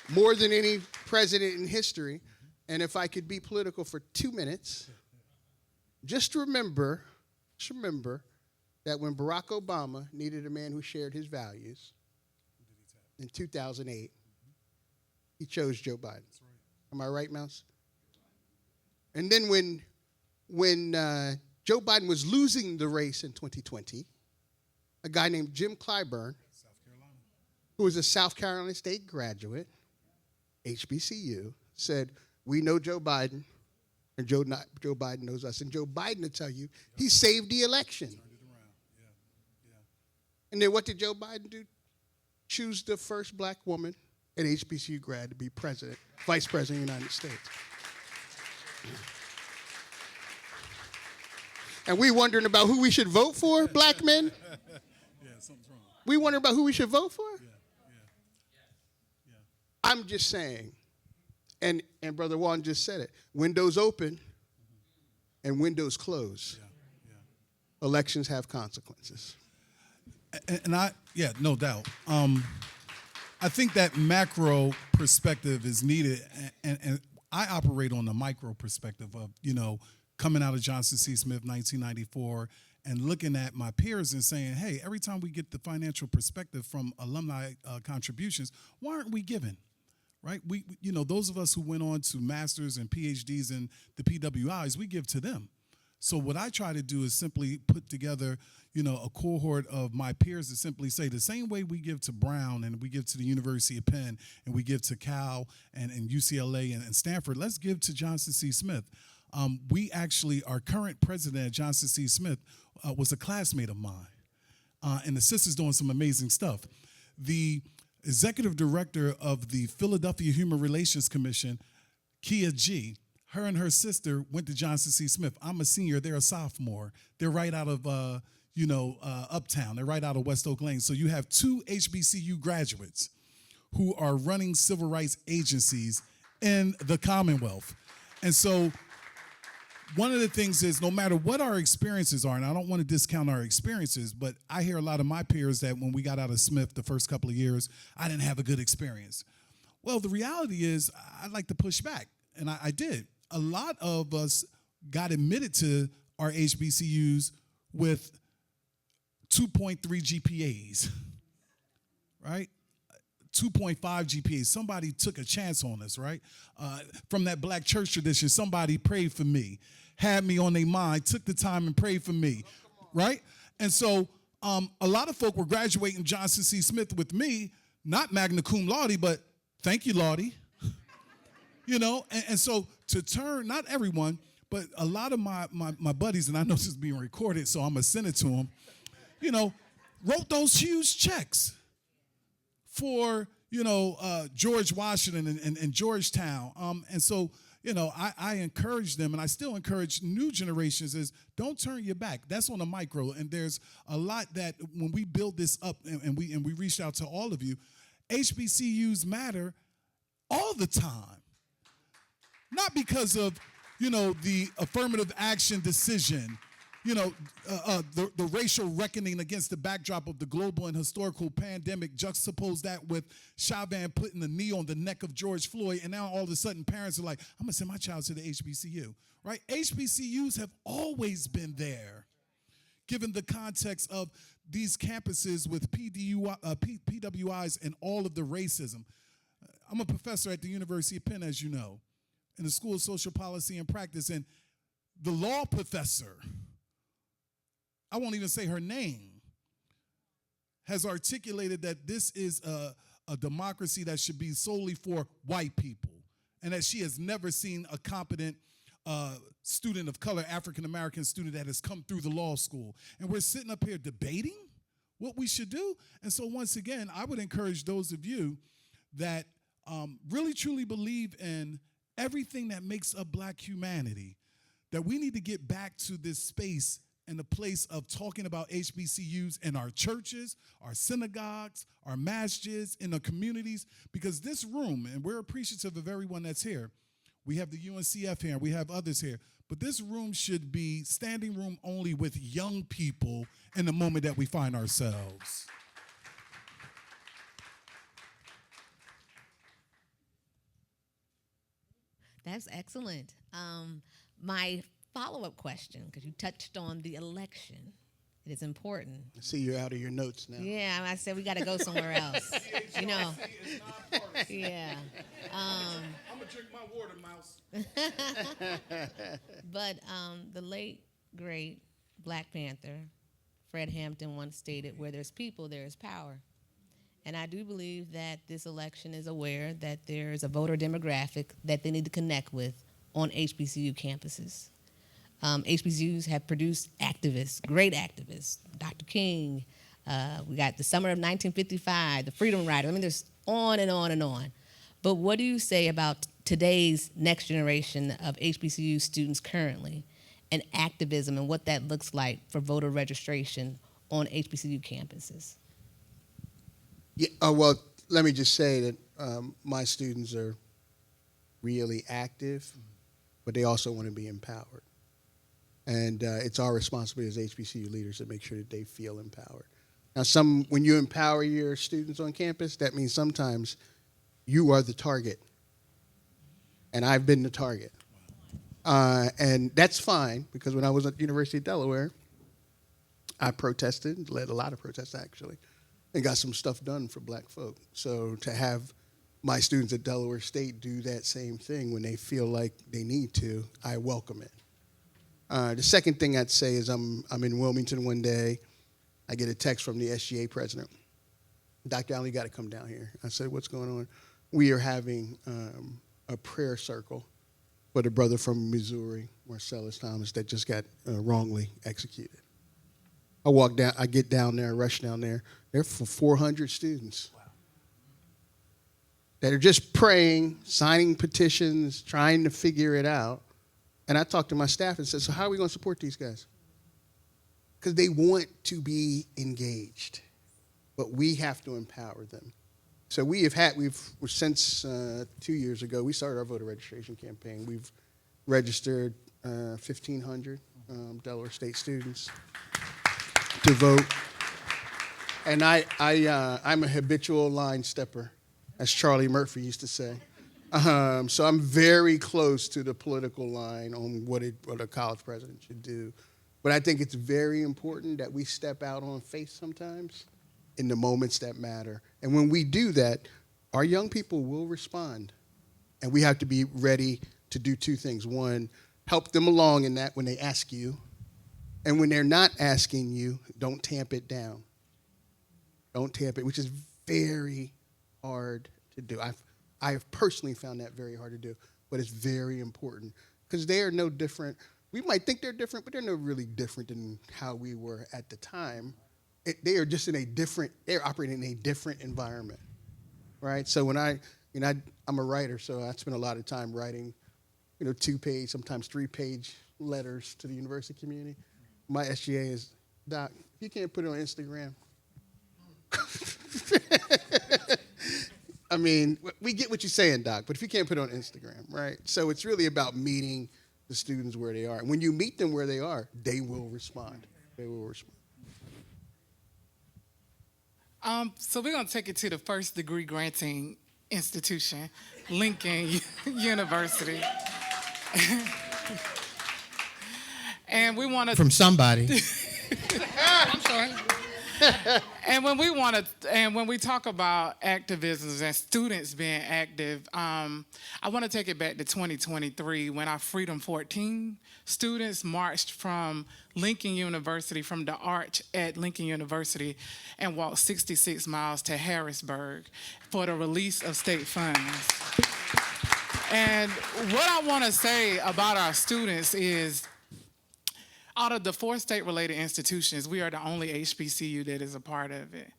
More than any president in history. And if I could be political for 2 minutes, just remember that when Barack Obama needed a man who shared his values in 2008, he chose Joe Biden. Am I right, Mouse? And then when Joe Biden was losing the race in 2020, a guy named Jim Clyburn, who was a South Carolina State graduate, HBCU, said, we know Joe Biden, and Joe Biden knows us. And Joe Biden will tell you, he saved the election. And then what did Joe Biden do? Choose the first black woman an HBCU grad to be vice president of the United States. And we wondering about who we should vote for, black men? Yeah, something's wrong. We wondering about who we should vote for? Yeah. I'm just saying, and Brother Walton just said it, windows open and windows close. Elections have consequences. And no doubt. I think that macro perspective is needed, and I operate on the micro perspective of, coming out of Johnson C. Smith 1994 and looking at my peers and saying, hey, every time we get the financial perspective from alumni contributions, why aren't we giving? Right? We those of us who went on to masters and PhDs in the PWIs, we give to them. So what I try to do is simply put together, a cohort of my peers to simply say the same way we give to Brown and we give to the University of Penn and we give to Cal and UCLA and Stanford, let's give to Johnson C. Smith. Our current president at Johnson C. Smith was a classmate of mine. And the sister's doing some amazing stuff. The executive director of the Philadelphia Human Relations Commission, Kia G., her and her sister went to Johnson C. Smith. I'm a senior. They're a sophomore. They're right out of, Uptown. They're right out of West Oak Lane. So you have two HBCU graduates who are running civil rights agencies in the Commonwealth. And so one of the things is no matter what our experiences are, and I don't want to discount our experiences, but I hear a lot of my peers that when we got out of Smith the first couple of years, I didn't have a good experience. Well, the reality is I'd like to push back, and I did. A lot of us got admitted to our HBCUs with 2.3 GPAs, right? 2.5 GPAs. Somebody took a chance on us, right? From that black church tradition, somebody prayed for me, had me on their mind, took the time and prayed for me, right? And so a lot of folk were graduating Johnson C. Smith with me, not magna cum laude, but thank you, Laude. And so to turn, not everyone, but a lot of my buddies, and I know this is being recorded, so I'm going to send it to them, wrote those huge checks for, George Washington and Georgetown. And so, I encourage them, and I still encourage new generations, is don't turn your back. That's on a micro. And there's a lot that when we build this up and we reached out to all of you, HBCUs matter all the time. Not because of, the affirmative action decision, the racial reckoning against the backdrop of the global and historical pandemic, juxtapose that with Chauvin putting the knee on the neck of George Floyd, and now all of a sudden parents are like, I'm going to send my child to the HBCU, right? HBCUs have always been there, given the context of these campuses with PWIs and all of the racism. I'm a professor at the University of Penn, as you know, in the School of Social Policy and Practice, and the law professor, I won't even say her name, has articulated that this is a democracy that should be solely for white people, and that she has never seen a competent student of color, African-American student that has come through the law school. And we're sitting up here debating what we should do. And so once again, I would encourage those of you that really truly believe in everything that makes up black humanity, that we need to get back to this space and the place of talking about HBCUs in our churches, our synagogues, our masjids, in the communities, because this room, and we're appreciative of everyone that's here. We have the UNCF here, and we have others here, but this room should be standing room only with young people in the moment that we find ourselves. That's excellent. My follow-up question, because you touched on the election. It is important. I see you're out of your notes now. Yeah, I said we got to go somewhere else. Yeah. I'm going to drink my water, Mouse. But the late, great Black Panther, Fred Hampton, once stated, where there's people, there is power. And I do believe that this election is aware that there is a voter demographic that they need to connect with on HBCU campuses. HBCUs have produced activists, great activists, Dr. King. We got the summer of 1955, the Freedom Rider. I mean, there's on and on and on. But what do you say about today's next generation of HBCU students currently and activism and what that looks like for voter registration on HBCU campuses? Yeah, well, let me just say that my students are really active, but they also want to be empowered. And it's our responsibility as HBCU leaders to make sure that they feel empowered. Now, when you empower your students on campus, that means sometimes you are the target. And I've been the target. And that's fine, because when I was at the University of Delaware, I protested, led a lot of protests actually, and got some stuff done for black folk. So to have my students at Delaware State do that same thing when they feel like they need to, I welcome it. The second thing I'd say is I'm in Wilmington one day. I get a text from the SGA president. Dr. Allen, you got to come down here. I said, what's going on? We are having a prayer circle for the brother from Missouri, Marcellus Thomas, that just got wrongly executed. I get down there, rush down there. There for 400 students. Wow. That are just praying, signing petitions, trying to figure it out. And I talked to my staff and said, so how are we going to support these guys? Because they want to be engaged, but we have to empower them. So since 2 years ago, we started our voter registration campaign. We've registered 1,500 Delaware State students to vote. And I'm a habitual line stepper, as Charlie Murphy used to say. So I'm very close to the political line on what a college president should do. But I think it's very important that we step out on faith sometimes in the moments that matter. And when we do that, our young people will respond. And we have to be ready to do two things. One, help them along in that when they ask you. And when they're not asking you, don't tamp it down. Don't tamp it, which is very hard to do. I have personally found that very hard to do, but it's very important because they are no different. We might think they're different, but they're no really different than how we were at the time. They are just they're operating in a different environment, right? So when I'm a writer, so I spend a lot of time writing, 2-page, sometimes 3-page letters to the university community. My SGA is, Doc, you can't put it on Instagram. I mean, we get what you're saying, Doc, but if you can't put it on Instagram, right? So it's really about meeting the students where they are. And when you meet them where they are, they will respond. They will respond. So we're going to take it to the first degree granting institution, Lincoln University. And we want to... From somebody. I'm sorry. And when we talk about activism and students being active, I want to take it back to 2023 when our Freedom 14 students marched from Lincoln University, from the arch at Lincoln University, and walked 66 miles to Harrisburg for the release of state funds. And what I want to say about our students is, out of the 4 state-related institutions, we are the only HBCU that is a part of it.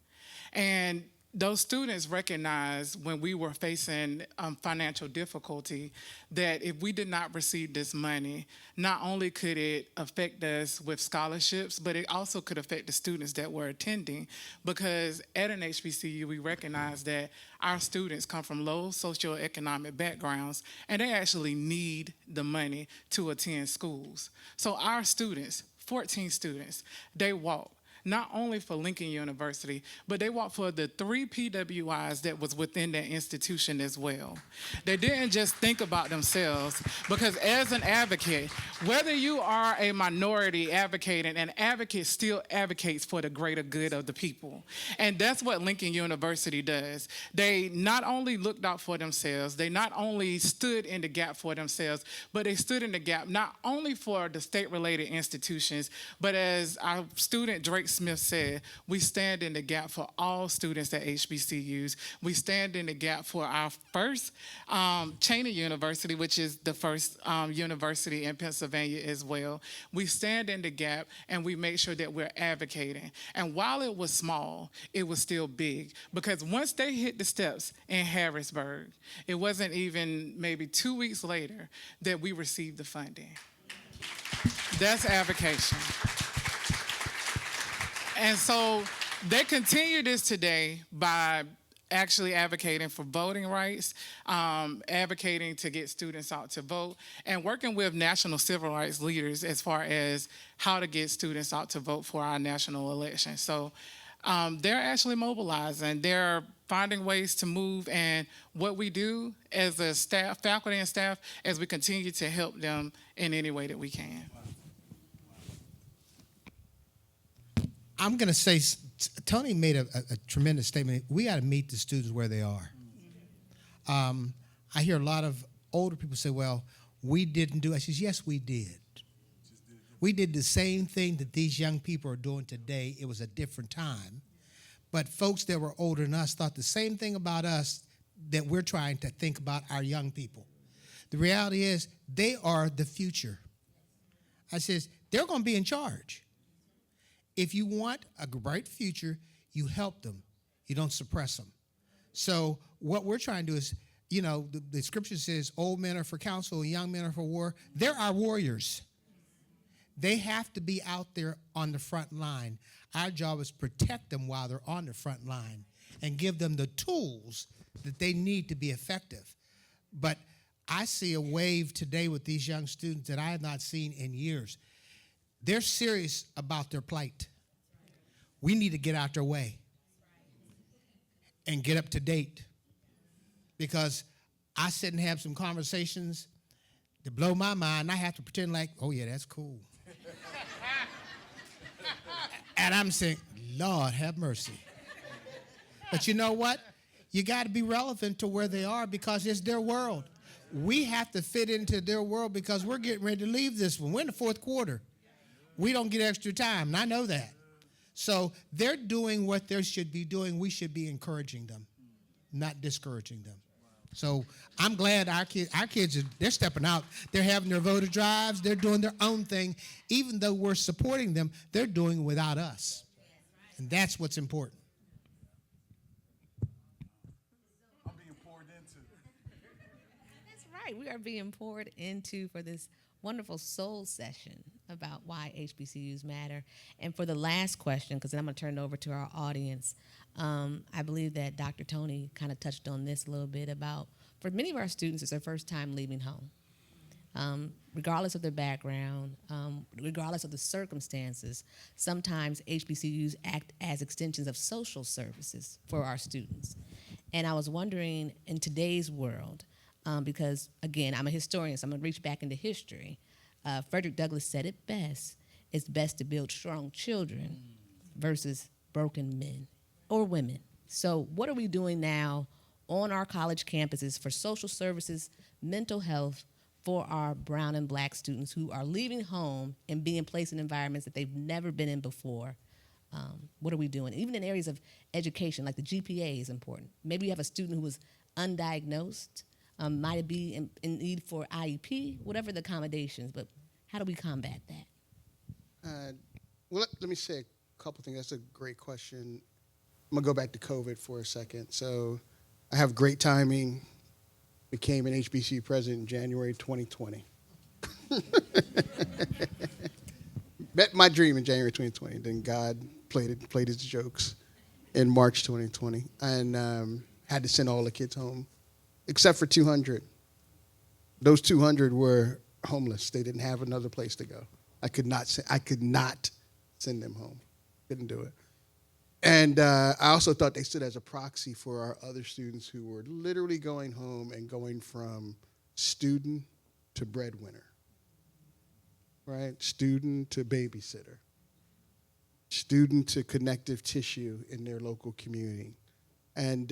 And those students recognized when we were facing financial difficulty that if we did not receive this money, not only could it affect us with scholarships, but it also could affect the students that were attending, because at an HBCU, we recognize that our students come from low socioeconomic backgrounds, and they actually need the money to attend schools. So our students, 14 students, they walked. Not only for Lincoln University, but they walked for the 3 PWIs that was within that institution as well. They didn't just think about themselves, because as an advocate, whether you are a minority advocating, an advocate still advocates for the greater good of the people. And that's what Lincoln University does. They not only looked out for themselves, they not only stood in the gap for themselves, but they stood in the gap not only for the state-related institutions, but as our student Drake Smith said, we stand in the gap for all students at HBCUs. We stand in the gap for our first Cheyney University, which is the first university in Pennsylvania as well. We stand in the gap and we make sure that we're advocating. And while it was small, it was still big, because once they hit the steps in Harrisburg, it wasn't even maybe 2 weeks later that we received the funding. That's advocation. And so they continue this today by actually advocating for voting rights, advocating to get students out to vote, and working with national civil rights leaders as far as how to get students out to vote for our national election. So they're actually mobilizing. They're finding ways to move, and what we do as a staff, faculty and staff, as we continue to help them in any way that we can. I'm going to say, Tony made a tremendous statement. We got to meet the students where they are. I hear a lot of older people say, well, we didn't do it. I says, yes, we did. We did the same thing that these young people are doing today. It was a different time. But folks that were older than us thought the same thing about us that we're trying to think about our young people. The reality is they are the future. I says, they're going to be in charge. If you want a bright future, you help them. You don't suppress them. So what we're trying to do is, you know, the scripture says old men are for counsel and young men are for war. They're our warriors. They have to be out there on the front line. Our job is protect them while they're on the front line and give them the tools that they need to be effective. But I see a wave today with these young students that I have not seen in years. They're serious about their plight. We need to get out their way and get up to date, because I sit and have some conversations that blow my mind. I have to pretend like, oh, yeah, that's cool. And I'm saying, Lord, have mercy. But you know what? You got to be relevant to where they are, because it's their world. We have to fit into their world, because we're getting ready to leave this one. We're in the fourth quarter. We don't get extra time, and I know that. So they're doing what they should be doing. We should be encouraging them, not discouraging them. So I'm glad our kids, they're stepping out. They're having their voter drives. They're doing their own thing. Even though we're supporting them, they're doing it without us. And that's what's important. I'm being poured into. That's right. We are being poured into for this wonderful soul session about why HBCUs matter. And for the last question, because then I'm going to turn it over to our audience, I believe that Dr. Tony kind of touched on this a little bit about, for many of our students, it's their first time leaving home. Regardless of their background, regardless of the circumstances, sometimes HBCUs act as extensions of social services for our students. And I was wondering, in today's world, because, again, I'm a historian, so I'm going to reach back into history. Frederick Douglass said it best: it's best to build strong children versus broken men or women. So what are we doing now on our college campuses for social services, mental health, for our brown and black students who are leaving home and being placed in environments that they've never been in before? What are we doing? Even in areas of education, like the GPA is important. Maybe you have a student who was undiagnosed, might be in need for IEP, whatever the accommodations, but how do we combat that? Well, let me say a couple things. That's a great question. I'm going to go back to COVID for a second. So I have great timing. Became an HBCU president in January 2020. Met my dream in January 2020. Then God played his jokes in March 2020, and had to send all the kids home, except for 200. Those 200 were homeless. They didn't have another place to go. I could not send them home. Couldn't do it. And I also thought they stood as a proxy for our other students who were literally going home and going from student to breadwinner, right? Student to babysitter, student to connective tissue in their local community. And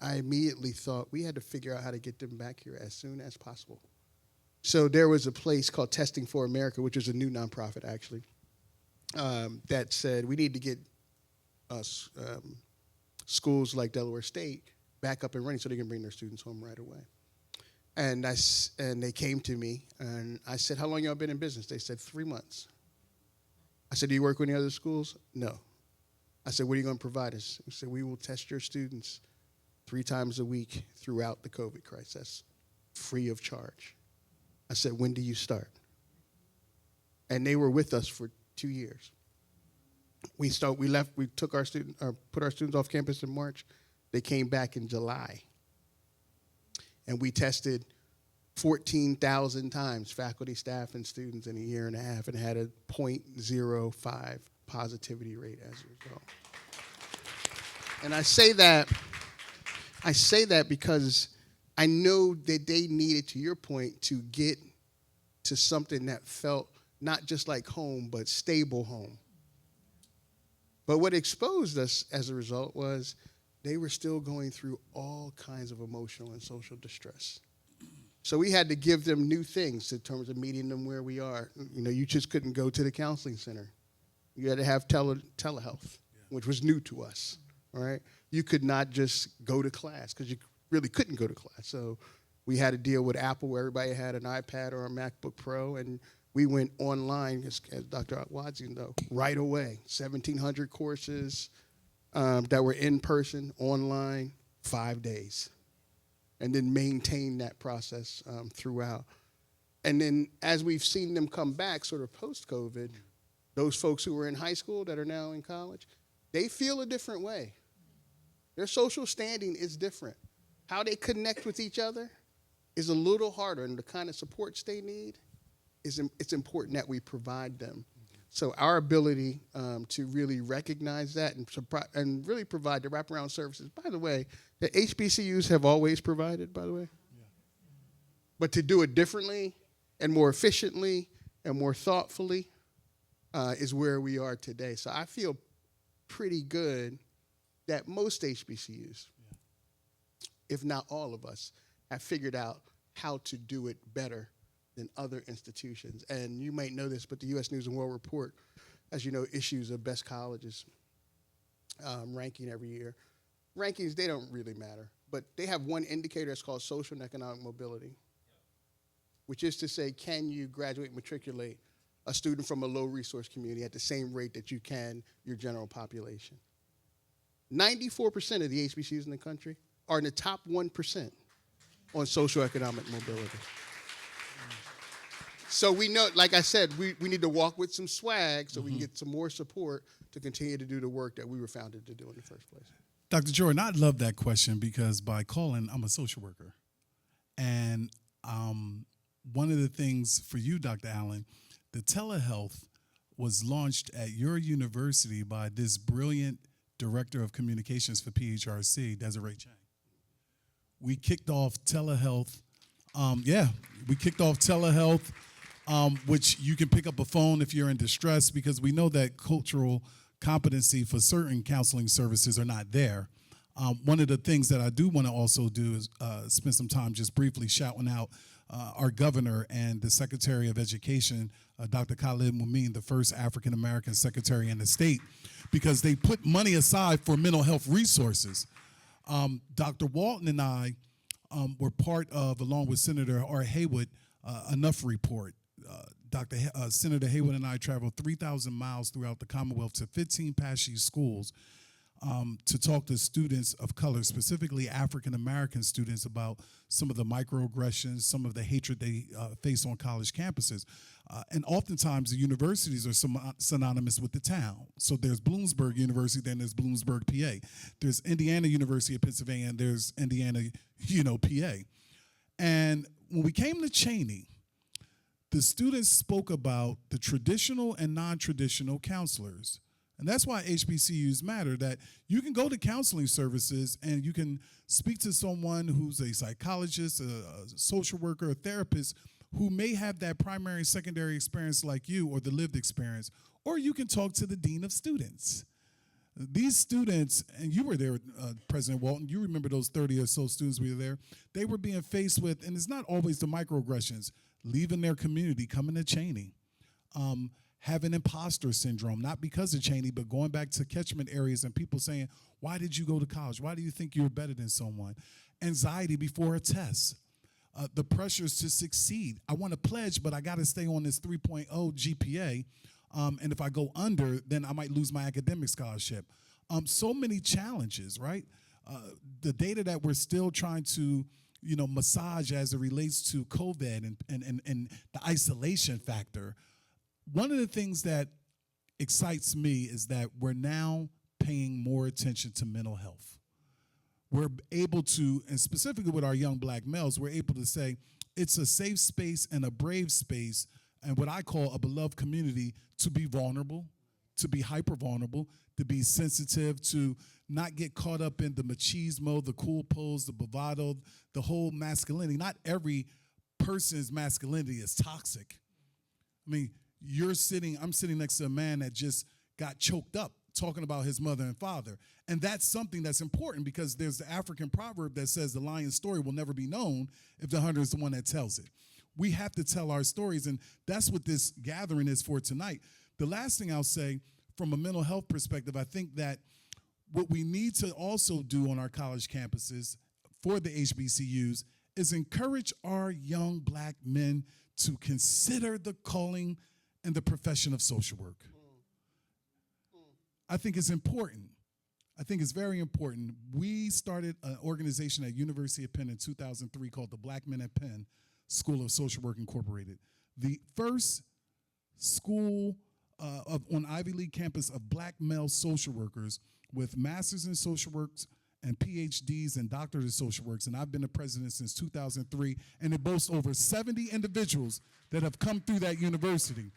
I immediately thought we had to figure out how to get them back here as soon as possible. So there was a place called Testing for America, which is a new nonprofit, actually. that said we need to get schools like Delaware State back up and running so they can bring their students home right away. And they came to me, and I said, how long y'all been in business? They said 3 months. I said, do you work with any other schools? No. I said, what are you going to provide us? He said, we will test your students 3 times a week throughout the COVID crisis, free of charge. I said, when do you start? And they were with us for 2 years. We took our put our students off campus in March. They came back in July. And we tested 14,000 times faculty, staff, and students in a year and a half and had a 0.05 positivity rate as a result. And I say that because I know that they needed, to your point, to get to something that felt not just like home, but stable home. But what exposed us as a result was they were still going through all kinds of emotional and social distress. So we had to give them new things in terms of meeting them where we are. You know, you just couldn't go to the counseling center. You had to have telehealth, which was new to us, all right? You could not just go to class because you really couldn't go to class. So we had to deal with Apple where everybody had an iPad or a MacBook Pro, and we went online, as Dr. Watson know, right away. 1,700 courses that were in person, online, 5 days. And then maintain that process throughout. And then as we've seen them come back sort of post-COVID, those folks who were in high school that are now in college, they feel a different way. Their social standing is different. How they connect with each other is a little harder, and the kind of supports they need, it's important that we provide them. So our ability to really recognize that and really provide the wraparound services, by the way, that HBCUs have always provided, by the way. Yeah. But to do it differently and more efficiently and more thoughtfully is where we are today. So I feel pretty good that most HBCUs, if not all of us, have figured out how to do it better than other institutions. And you might know this, but the U.S. News and World Report, as you know, issues a best colleges ranking every year. Rankings, they don't really matter, but they have one indicator that's called social and economic mobility, which is to say, can you graduate and matriculate a student from a low-resource community at the same rate that you can your general population? 94% of the HBCUs in the country are in the top 1% on social economic mobility. So we know, like I said, we need to walk with some swag so we can get some more support to continue to do the work that we were founded to do in the first place. Dr. Jordan, I love that question because by calling, I'm a social worker. And one of the things for you, Dr. Allen, the telehealth was launched at your university by this brilliant director of communications for PHRC, Desiree Chang. We kicked off telehealth. Which you can pick up a phone if you're in distress, because we know that cultural competency for certain counseling services are not there. One of the things that I do want to also do is spend some time just briefly shouting out our governor and the Secretary of Education, Dr. Khalid Mumin, the first African-American secretary in the state, because they put money aside for mental health resources. Dr. Walton and I were part of, along with Senator R. Haywood, Enough Report. Senator Haywood and I traveled 3,000 miles throughout the Commonwealth to 15 PHRC schools to talk to students of color, specifically African-American students, about some of the microaggressions, some of the hatred they face on college campuses. And oftentimes the universities are synonymous with the town. So there's Bloomsburg University, then there's Bloomsburg, PA. There's Indiana University of Pennsylvania, and there's Indiana, PA. And when we came to Cheyney, the students spoke about the traditional and non-traditional counselors. And that's why HBCUs matter, that you can go to counseling services and you can speak to someone who's a psychologist, a social worker, a therapist, who may have that primary and secondary experience like you, or the lived experience. Or you can talk to the dean of students. These students, and you were there, President Walton, you remember those 30 or so students we were there, they were being faced with, and it's not always the microaggressions, leaving their community, coming to Cheyney, having imposter syndrome, not because of Cheyney, but going back to catchment areas and people saying, why did you go to college? Why do you think you're better than someone? Anxiety before a test. The pressures to succeed. I want to pledge, but I got to stay on this 3.0 GPA. And if I go under, then I might lose my academic scholarship. So many challenges, right? The data that we're still trying to, massage as it relates to COVID and the isolation factor. One of the things that excites me is that we're now paying more attention to mental health. We're able to, and specifically with our young black males, we're able to say it's a safe space and a brave space and what I call a beloved community to be vulnerable, to be hyper vulnerable, to be sensitive, to not get caught up in the machismo, the cool pose, the bravado, the whole masculinity. Not every person's masculinity is toxic. I mean, I'm sitting next to a man that just got choked up talking about his mother and father. And that's something that's important because there's the African proverb that says the lion's story will never be known if the hunter is the one that tells it. We have to tell our stories, and that's what this gathering is for tonight. The last thing I'll say, from a mental health perspective, I think that what we need to also do on our college campuses for the HBCUs is encourage our young black men to consider the calling and the profession of social work. I think it's important. I think it's very important. We started an organization at University of Penn in 2003 called the Black Men at Penn School of Social Work Incorporated. The first school on Ivy League campus of black male social workers with masters in social works and PhDs and doctors in social works. And I've been the president since 2003, and it boasts over 70 individuals that have come through that university.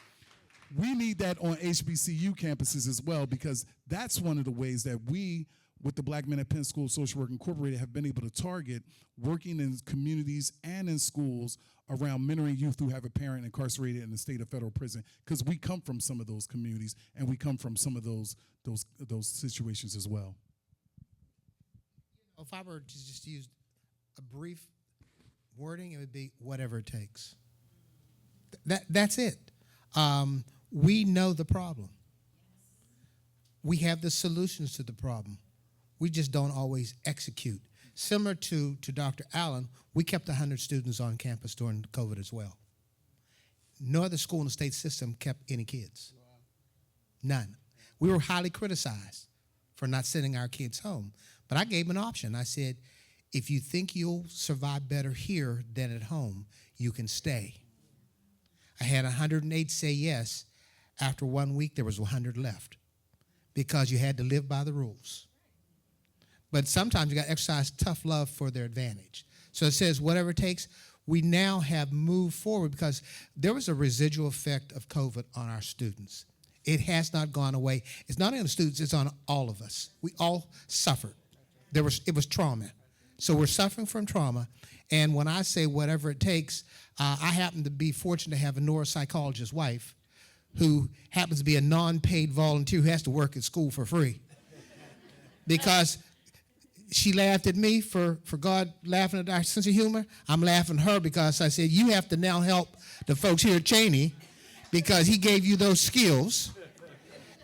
We need that on HBCU campuses as well, because that's one of the ways that we, with the Black Men at Penn School of Social Work Incorporated, have been able to target working in communities and in schools around mentoring youth who have a parent incarcerated in the state of federal prison, because we come from some of those communities and we come from some of those situations as well. If I were to just use a brief wording, it would be whatever it takes. That's it. We know the problem. We have the solutions to the problem. We just don't always execute. Similar to Dr. Allen, we kept 100 students on campus during COVID as well. No other school in the state system kept any kids. None. We were highly criticized for not sending our kids home. But I gave them an option. I said, if you think you'll survive better here than at home, you can stay. I had 108 say yes. After 1 week, there was 100 left because you had to live by the rules. But sometimes you got to exercise tough love for their advantage. So it says, whatever it takes. We now have moved forward because there was a residual effect of COVID on our students. It has not gone away. It's not only on the students, it's on all of us. We all suffered. It was trauma. So we're suffering from trauma. And when I say whatever it takes, I happen to be fortunate to have a neuropsychologist wife who happens to be a non-paid volunteer who has to work at school for free. Because she laughed at me for God laughing at our sense of humor. I'm laughing at her because I said, you have to now help the folks here at Cheyney because he gave you those skills.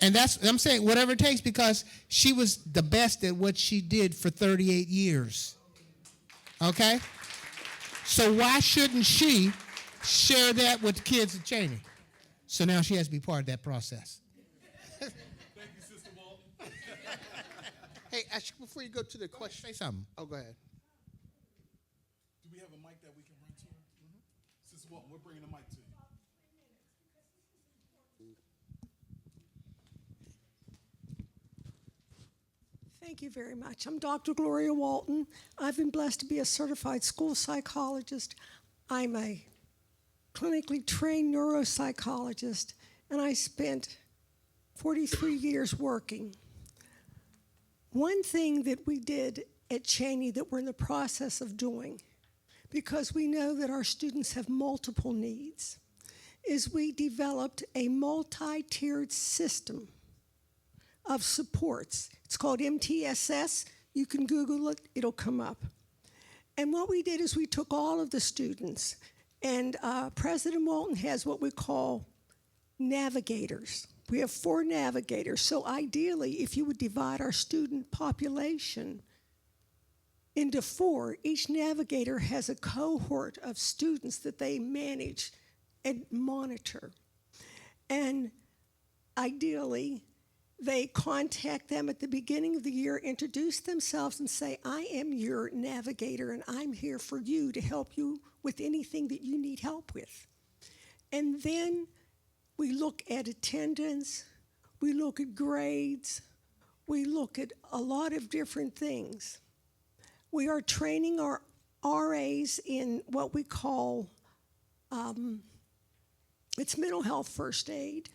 And I'm saying whatever it takes, because she was the best at what she did for 38 years. Okay? So why shouldn't she share that with the kids at Cheyney? So now she has to be part of that process. Thank you, Sister Walton. Hey, actually, before you go to the question. Say something. Oh, go ahead. Do we have a mic that we can run to her? Sister Walton, we're bringing the mic to you. Thank you very much. I'm Dr. Gloria Walton. I've been blessed to be a certified school psychologist. I'm a clinically trained neuropsychologist, and I spent 43 years working. One thing that we did at Cheyney that we're in the process of doing, because we know that our students have multiple needs, is we developed a multi-tiered system of supports. It's called MTSS. You can Google it, it'll come up. And what we did is we took all of the students, and President Walton has what we call navigators. We have 4 navigators. So ideally, if you would divide our student population into 4, each navigator has a cohort of students that they manage and monitor. And ideally, they contact them at the beginning of the year, introduce themselves, and say, I am your navigator, and I'm here for you to help you with anything that you need help with. And then we look at attendance, we look at grades, we look at a lot of different things. We are training our RAs in what we call, it's mental health first aid.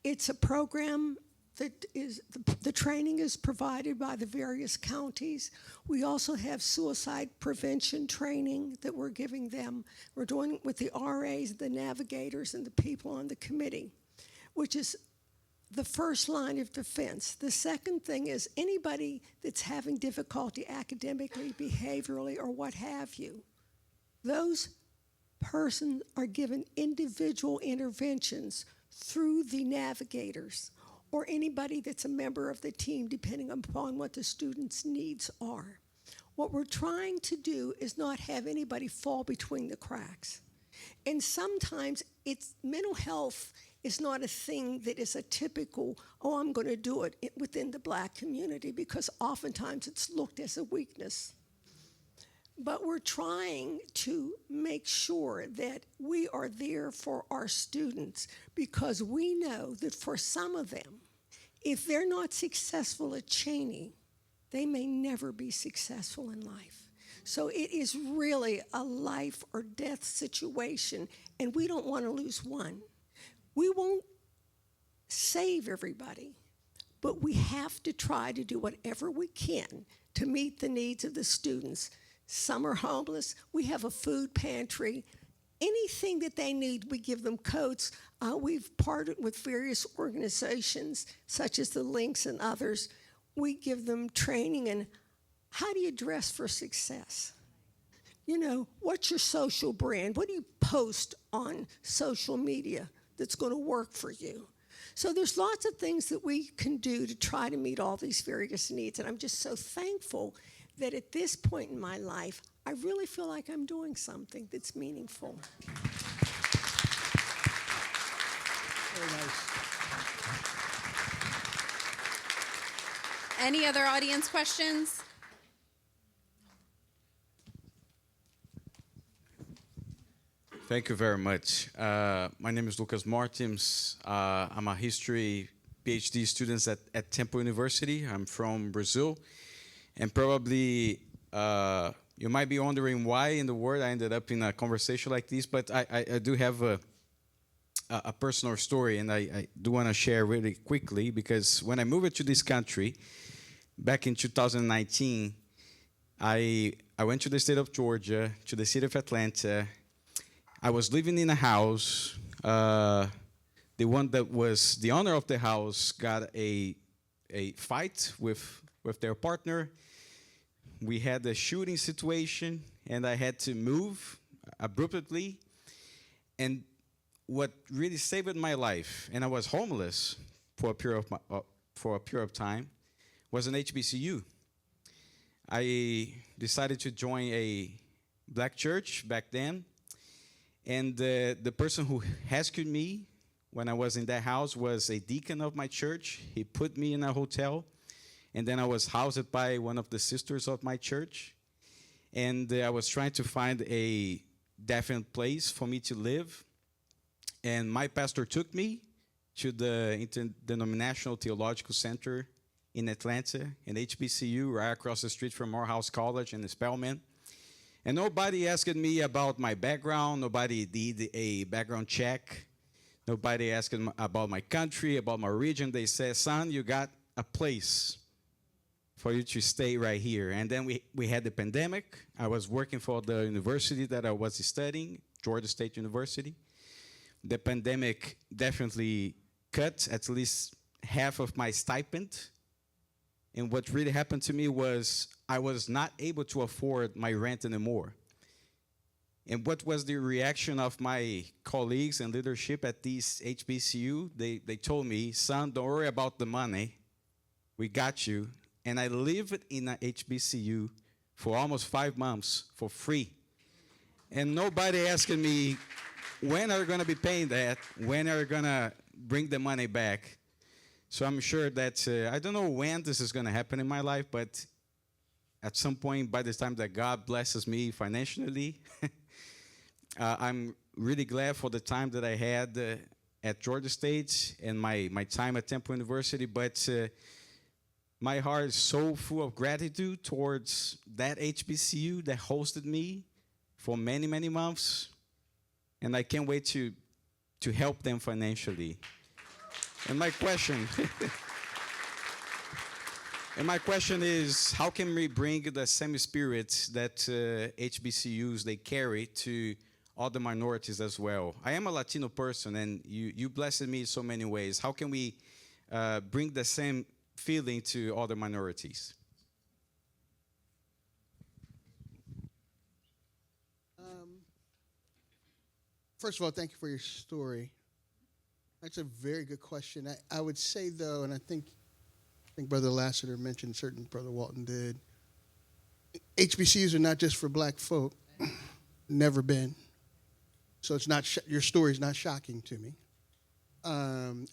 It's a program that is, the training is provided by the various counties. We also have suicide prevention training that we're giving them. We're doing it with the RAs, the navigators, and the people on the committee, which is the first line of defense. The second thing is anybody that's having difficulty academically, behaviorally, or what have you, those persons are given individual interventions through the navigators or anybody that's a member of the team, depending upon what the student's needs are. What we're trying to do is not have anybody fall between the cracks. And sometimes mental health is not a thing that is a typical, oh, I'm going to do it within the Black community, because oftentimes it's looked as a weakness. But we're trying to make sure that we are there for our students, because we know that for some of them, if they're not successful at Cheyney, they may never be successful in life. So it is really a life or death situation, and we don't want to lose one. We won't save everybody, but we have to try to do whatever we can to meet the needs of the students. Some are homeless. We have a food pantry. Anything that they need, we give them coats. We've partnered with various organizations, such as the Links and others. We give them training in how do you dress for success? You know, what's your social brand? What do you post on social media that's going to work for you? So there's lots of things that we can do to try to meet all these various needs. And I'm just so thankful that at this point in my life, I really feel like I'm doing something that's meaningful. Very nice. Any other audience questions? Thank you very much. My name is Lucas Martins. I'm a history PhD student at Temple University. I'm from Brazil. And probably you might be wondering why in the world I ended up in a conversation like this, but I do have a personal story, and I do want to share really quickly, because when I moved to this country back in 2019, I went to the state of Georgia, to the city of Atlanta. I was living in a house. The one that was the owner of the house got a fight with their partner. We had a shooting situation, and I had to move abruptly. And what really saved my life, and I was homeless for a period of time, was an HBCU. I decided to join a Black church back then. And the person who rescued me when I was in that house was a deacon of my church. He put me in a hotel, and then I was housed by one of the sisters of my church. And I was trying to find a definite place for me to live. And my pastor took me to the Interdenominational Theological Center in Atlanta, an HBCU right across the street from Morehouse College in Spelman. And nobody asked me about my background. Nobody did a background check. Nobody asked about my country, about my region. They said, son, you got a place for you to stay right here. And then we had the pandemic. I was working for the university that I was studying, Georgia State University. The pandemic definitely cut at least half of my stipend. And what really happened to me was I was not able to afford my rent anymore. And what was the reaction of my colleagues and leadership at these HBCU? They told me, son, don't worry about the money. We got you. And I lived in a HBCU for almost 5 months for free. And nobody asking me, when are you going to be paying that? When are you going to bring the money back? So I'm sure that, I don't know when this is going to happen in my life, but at some point, by the time that God blesses me financially, I'm really glad for the time that I had at Georgia State and my time at Temple University, but my heart is so full of gratitude towards that HBCU that hosted me for many, many months, and I can't wait to help them financially. And my question, is, how can we bring the same spirit that HBCUs they carry to other minorities as well? I am a Latino person, and you blessed me in so many ways. How can we bring the same feeling to other minorities? First of all, thank you for your story. That's a very good question. I would say, though, and I think Brother Lassiter mentioned, certain Brother Walton did, HBCUs are not just for black folk. Never been. So it's not your story is not shocking to me.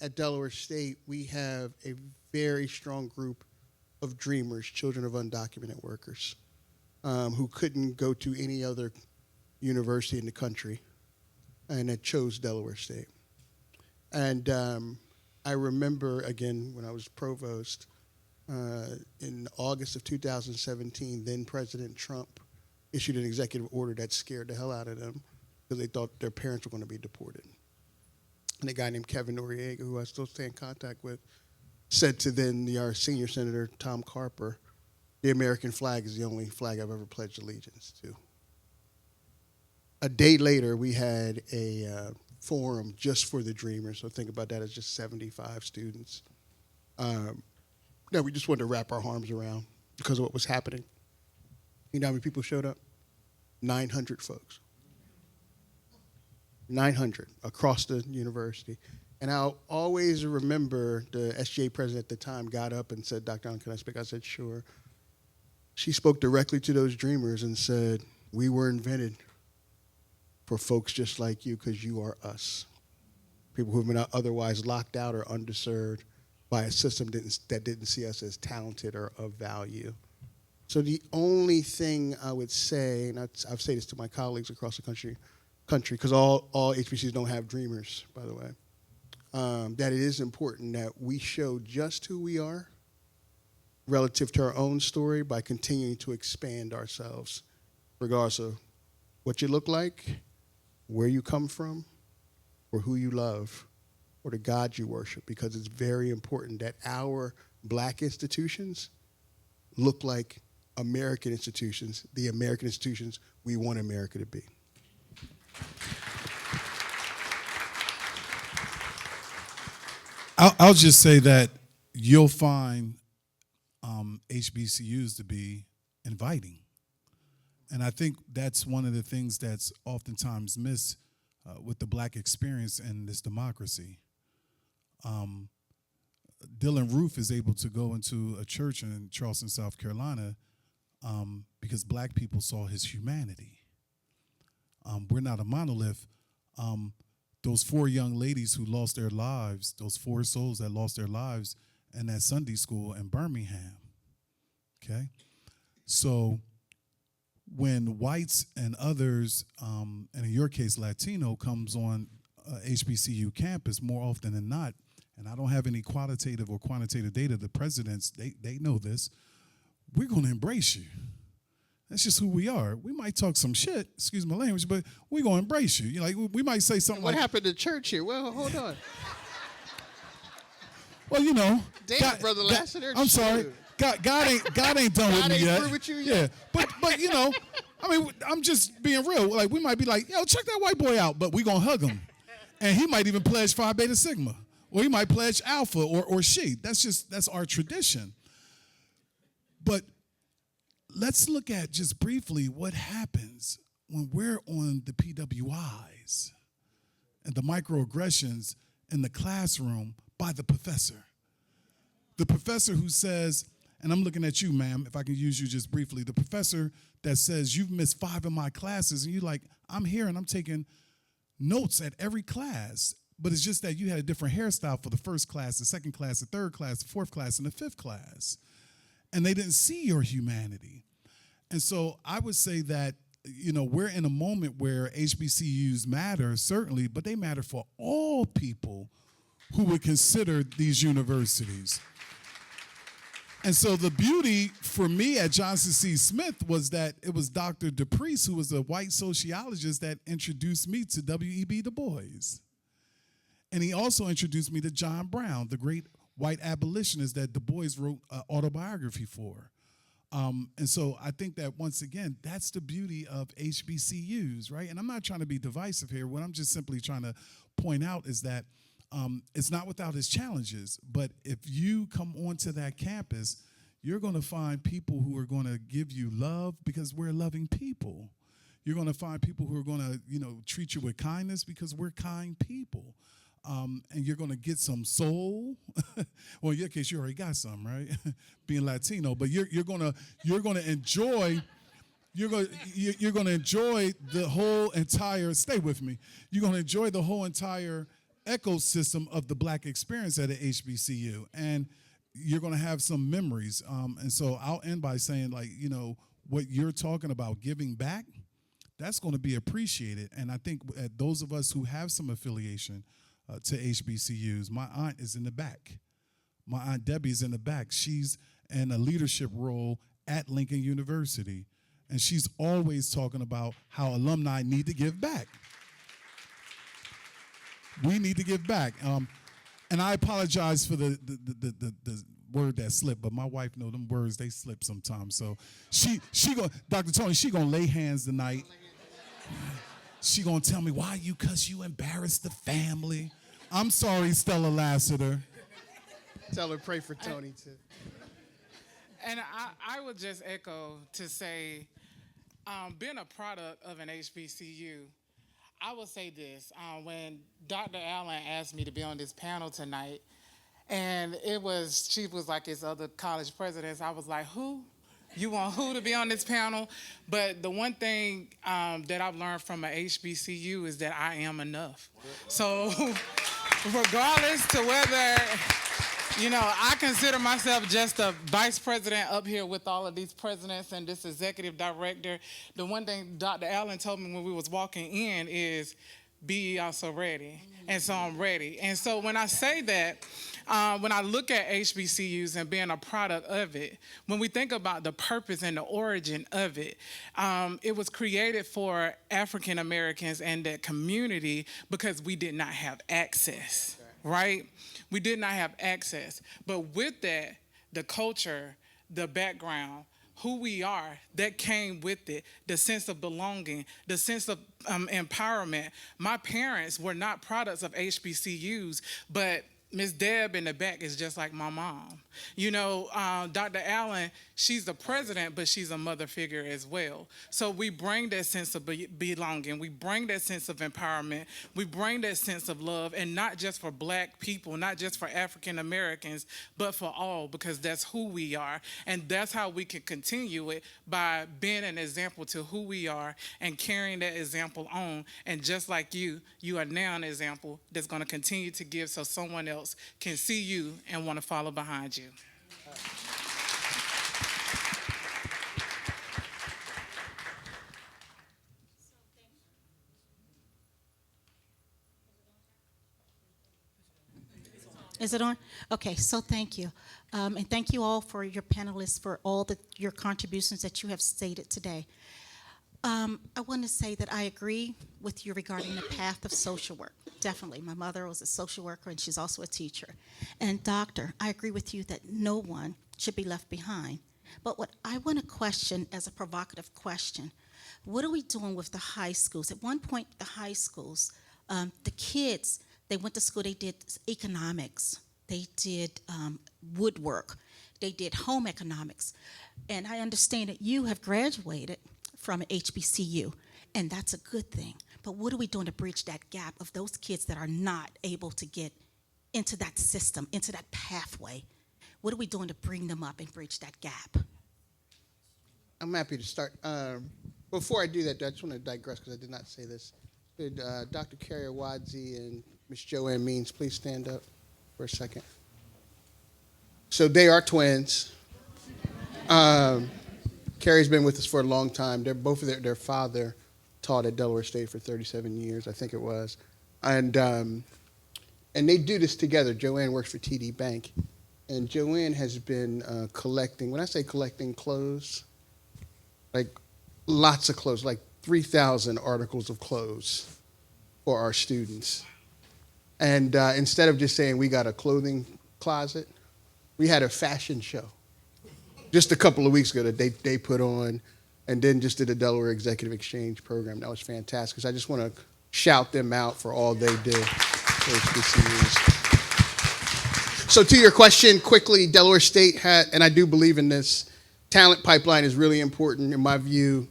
At Delaware State, we have a very strong group of dreamers, children of undocumented workers, who couldn't go to any other university in the country, and that chose Delaware State. And I remember, again, when I was provost, in August of 2017, then President Trump issued an executive order that scared the hell out of them because they thought their parents were going to be deported. And a guy named Kevin Noriega, who I still stay in contact with, said to then our senior senator, Tom Carper, the American flag is the only flag I've ever pledged allegiance to. A day later, we had a forum just for the Dreamers. So think about that as just 75 students. We just wanted to wrap our arms around because of what was happening. You know how many people showed up? 900 folks. 900 across the university. And I'll always remember the SGA president at the time got up and said, Dr. Allen, can I speak? I said, sure. She spoke directly to those dreamers and said, we were invented for folks just like you because you are us. People who have been otherwise locked out or underserved by a system that didn't see us as talented or of value. So the only thing I would say, and I've said this to my colleagues across the country, because all HBCUs don't have dreamers, by the way, that it is important that we show just who we are relative to our own story by continuing to expand ourselves, regardless of what you look like, where you come from, or who you love, or the God you worship, because it's very important that our black institutions look like American institutions, the American institutions we want America to be. I'll just say that you'll find HBCUs to be inviting. And I think that's one of the things that's oftentimes missed with the black experience in this democracy. Dylan Roof is able to go into a church in Charleston, South Carolina, because black people saw his humanity. We're not a monolith. Those 4 young ladies who lost their lives, those 4 souls that lost their lives in that Sunday school in Birmingham, okay? So when whites and others, and in your case Latino, comes on HBCU campus more often than not, and I don't have any qualitative or quantitative data, the presidents, they know this, we're going to embrace you. That's just who we are. We might talk some shit, excuse my language, but we're going to embrace you. Like, we might say something What like, happened to church here? Well, hold on. well, you know. Damn, Brother Lassiter. I'm sorry. God ain't done with me yet. through with you yet? Yeah, but you know, I mean, I'm just being real. Like, we might be like, yo, check that white boy out, but we gonna hug him, and he might even pledge Phi Beta Sigma, or he might pledge Alpha or She. That's our tradition. But let's look at just briefly what happens when we're on the PWIs and the microaggressions in the classroom by the professor. The professor who says, and I'm looking at you, ma'am, if I can use you just briefly, the professor that says, you've missed 5 of my classes, and you're like, I'm here and I'm taking notes at every class, but it's just that you had a different hairstyle for the first class, the second class, the third class, the fourth class, and the fifth class. And they didn't see your humanity. And so I would say that, we're in a moment where HBCUs matter, certainly, but they matter for all people who would consider these universities. And so the beauty for me at Johnson C. Smith was that it was Dr. DePriest, who was a white sociologist, that introduced me to W.E.B. Du Bois. And he also introduced me to John Brown, the great white abolitionist that Du Bois wrote an autobiography for. And so I think that, once again, that's the beauty of HBCUs, right? And I'm not trying to be divisive here. What I'm just simply trying to point out is that it's not without its challenges, but if you come onto that campus, you're going to find people who are going to give you love because we're loving people. You're going to find people who are going to, treat you with kindness because we're kind people. And you're going to get some soul. Well, in your case, you already got some, right? Being Latino, but you're going to enjoy. You're going to enjoy the whole entire. Stay with me. You're going to enjoy the whole entire ecosystem of the Black experience at an HBCU, and you're going to have some memories. And so I'll end by saying, what you're talking about, giving back, that's going to be appreciated. And I think those of us who have some affiliation to HBCUs, my aunt is in the back. My Aunt Debbie is in the back. She's in a leadership role at Lincoln University, and she's always talking about how alumni need to give back. We need to give back. And I apologize for the word that slipped, but my wife know them words, they slip sometimes. So she Dr. Tony, she gonna lay hands tonight. She gonna tell me, why you, cause you embarrassed the family. I'm sorry, Stella Lassiter. Tell her pray for Tony too. And I would just echo to say, being a product of an HBCU, I will say this. When Dr. Allen asked me to be on this panel tonight, and she was like his other college presidents, I was like, who? You want who to be on this panel? But the one thing that I've learned from an HBCU is that I am enough. So regardless to whether, I consider myself just a vice president up here with all of these presidents and this executive director. The one thing Dr. Allen told me when we was walking in is, be ye also ready. And so I'm ready. And so when I say that, when I look at HBCUs and being a product of it, when we think about the purpose and the origin of it, it was created for African Americans and that community because we did not have access, right? We did not have access. But with that, the culture, the background, who we are, that came with it, the sense of belonging, the sense of empowerment. My parents were not products of HBCUs, but Miss Deb in the back is just like my mom. Dr. Allen, she's the president, but she's a mother figure as well. So we bring that sense of belonging. We bring that sense of empowerment. We bring that sense of love, and not just for Black people, not just for African Americans, but for all, because that's who we are. And that's how we can continue it, by being an example to who we are and carrying that example on. And just like you are now an example that's going to continue to give so someone else can see you and want to follow behind you. Is it on? Okay, so thank you. And thank you all for your panelists for all your contributions that you have stated today. I want to say that I agree with you regarding the path of social work. Definitely. My mother was a social worker, and she's also a teacher. And doctor, I agree with you that no one should be left behind. But what I want to question as a provocative question, what are we doing with the high schools? At one point, the high schools, the kids, they went to school, they did economics, they did woodwork, they did home economics. And I understand that you have graduated from an HBCU. and that's a good thing. But what are we doing to bridge that gap of those kids that are not able to get into that system, into that pathway? What are we doing to bring them up and bridge that gap? I'm happy to start. Before I do that, I just want to digress because I did not say this. Could Dr. Carrie Wadzi and Ms. Joanne Means please stand up for a second? So they are twins. Carrie's been with us for a long time. They're both of their father taught at Delaware State for 37 years, I think it was. And they do this together. Joanne works for TD Bank. And Joanne has been collecting, when I say collecting clothes, like lots of clothes, like 3,000 articles of clothes for our students. And instead of just saying we got a clothing closet, we had a fashion show just a couple of weeks ago that they put on, and then just did a Delaware Executive Exchange program. That was fantastic. So I just want to shout them out for all they did for HBCUs. So to your question, quickly, Delaware State had, and I do believe in this, talent pipeline is really important in my view.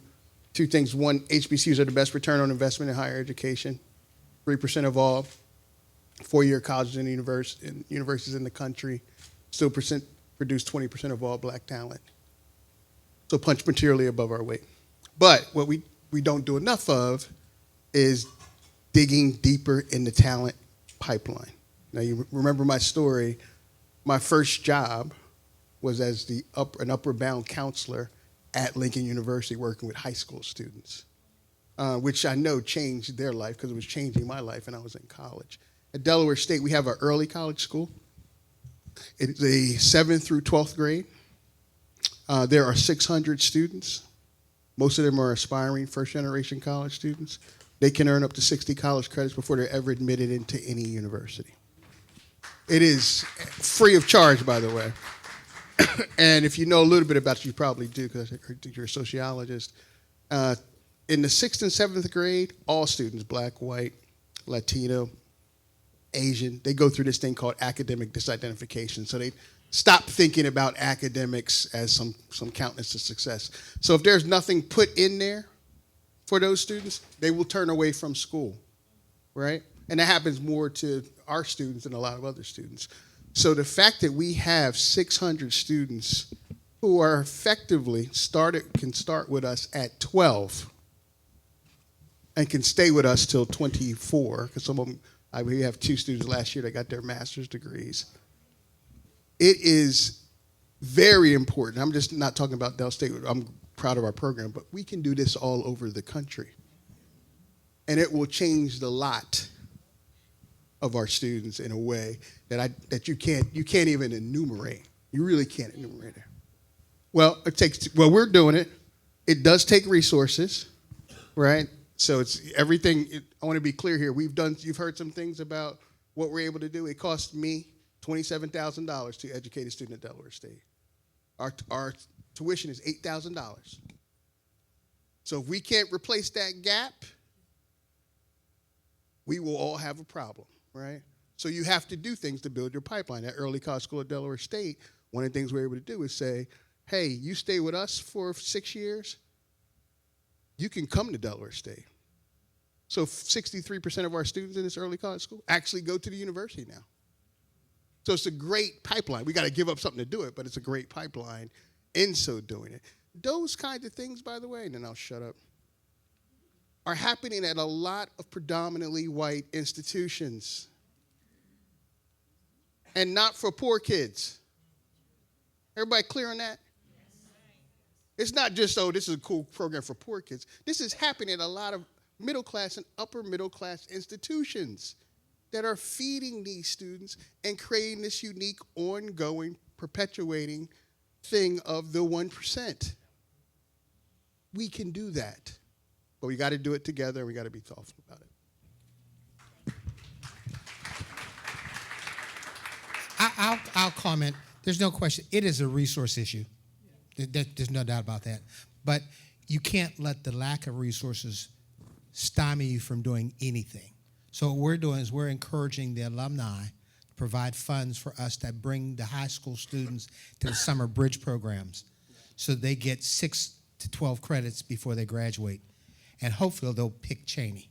Two things. One, HBCUs are the best return on investment in higher education. 3% of all four-year colleges and universities in the country still produce 20% of all black talent. So punch materially above our weight. But what we don't do enough of is digging deeper in the talent pipeline. Now, you remember my story. My first job was as an upper bound counselor at Lincoln University working with high school students, which I know changed their life because it was changing my life when I was in college. At Delaware State, we have an early college school. It's a 7th through 12th grade. There are 600 students. Most of them are aspiring first-generation college students. They can earn up to 60 college credits before they're ever admitted into any university. It is free of charge, by the way. And if you know a little bit about it, you probably do because I heard you're a sociologist. In the 6th and 7th grade, all students, black, white, Latino, Asian, they go through this thing called academic disidentification. So they stop thinking about academics as some countenance to success. So if there's nothing put in there for those students, they will turn away from school, right? And that happens more to our students than a lot of other students. So the fact that we have 600 students who are effectively can start with us at 12 and can stay with us till 24, because some of them, we have 2 students last year that got their master's degrees. It is very important. I'm just not talking about Del State. I'm proud of our program, but we can do this all over the country. And it will change the lot of our students in a way that you can't even enumerate. You really can't enumerate it. Well, we're doing it. It does take resources, right? So it's everything. I want to be clear here. You've heard some things about what we're able to do. It cost me $27,000 to educate a student at Delaware State. Our tuition is $8,000. So if we can't replace that gap, we will all have a problem, right? So you have to do things to build your pipeline. At Early College School at Delaware State, one of the things we're able to do is say, hey, you stay with us for 6 years, you can come to Delaware State. So 63% of our students in this early college school actually go to the university now. So it's a great pipeline. We got to give up something to do it, but it's a great pipeline in so doing it. Those kinds of things, by the way, and then I'll shut up, are happening at a lot of predominantly white institutions. And not for poor kids. Everybody clear on that? It's not just, this is a cool program for poor kids. This is happening at a lot of middle class and upper middle class institutions that are feeding these students and creating this unique, ongoing, perpetuating thing of the 1%. We can do that, but we got to do it together and we got to be thoughtful about it. I'll comment. There's no question. It is a resource issue. There's no doubt about that. But you can't let the lack of resources stymie you from doing anything. So what we're doing is we're encouraging the alumni to provide funds for us that bring the high school students to the summer bridge programs so they get 6 to 12 credits before they graduate. and hopefully they'll pick Cheyney.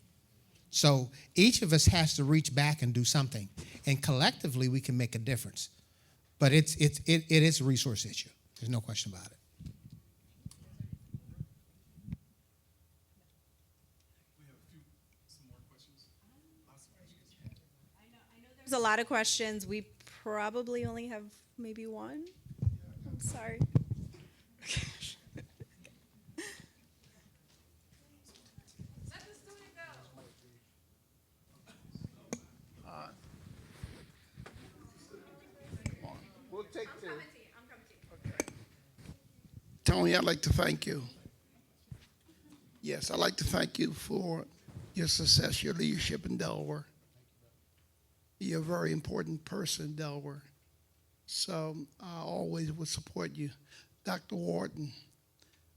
So each of us has to reach back and do something, and collectively we can make a difference. But it is a resource issue. There's no question about it. There's a lot of questions. We probably only have maybe one. I'm sorry. We'll take two. Tony, I'd like to thank you. Yes, I'd like to thank you for your success, your leadership in Delaware. You're a very important person in Delaware. So I always would support you. Dr. Walton,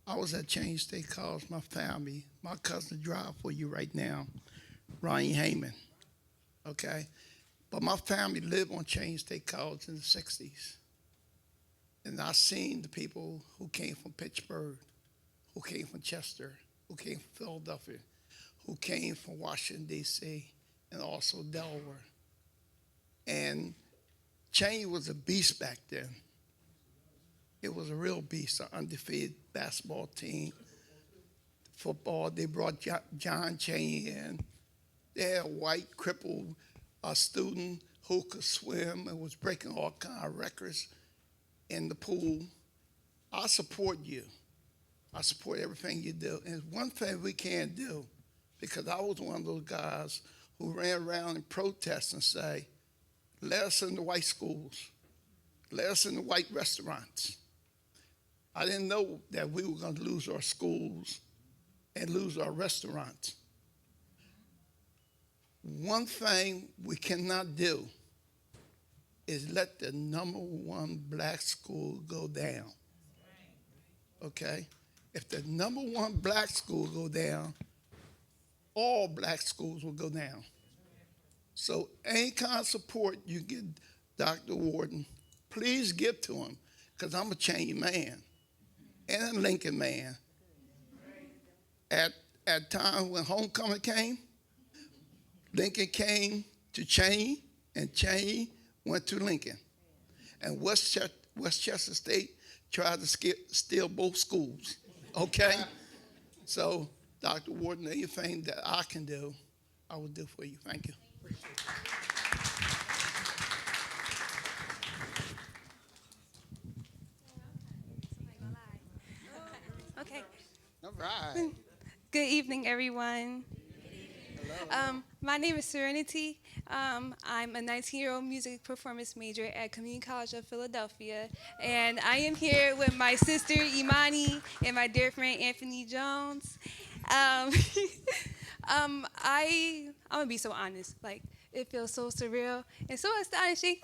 I was at Cheyney State College, my family, my cousin drive for you right now, Ryan Heyman, okay? But my family lived on Cheyney State College in the 60s. And I seen the people who came from Pittsburgh, who came from Chester, who came from Philadelphia, who came from Washington, D.C., and also Delaware. And Cheyney was a beast back then. It was a real beast, an undefeated basketball team. Football, they brought John Cheyney in. They had a white, crippled student who could swim and was breaking all kinds of records in the pool. I support you. I support everything you do. And there's one thing we can't do, because I was one of those guys who ran around and protest and say, let us in the white schools. Let us in the white restaurants. I didn't know that we were going to lose our schools and lose our restaurants. One thing we cannot do is let the #1 black school go down. Okay? If the #1 black school go down, all black schools will go down. So any kind of support you get Dr. Walton, please give to him, because I'm a Cheyney man and a Lincoln man. At times when homecoming came, Lincoln came to Cheyney, and Cheyney went to Lincoln. And Westchester State tried to steal both schools, okay? So, Dr. Walton, anything that I can do, I will do for you. Thank you. Okay. All right. Good evening, everyone. My name is Serenity. I'm a 19-year-old music performance major at Community College of Philadelphia, and I am here with my sister Imani and my dear friend Anthony Jones. I'm gonna be so honest. Like, it feels so surreal and so astonishing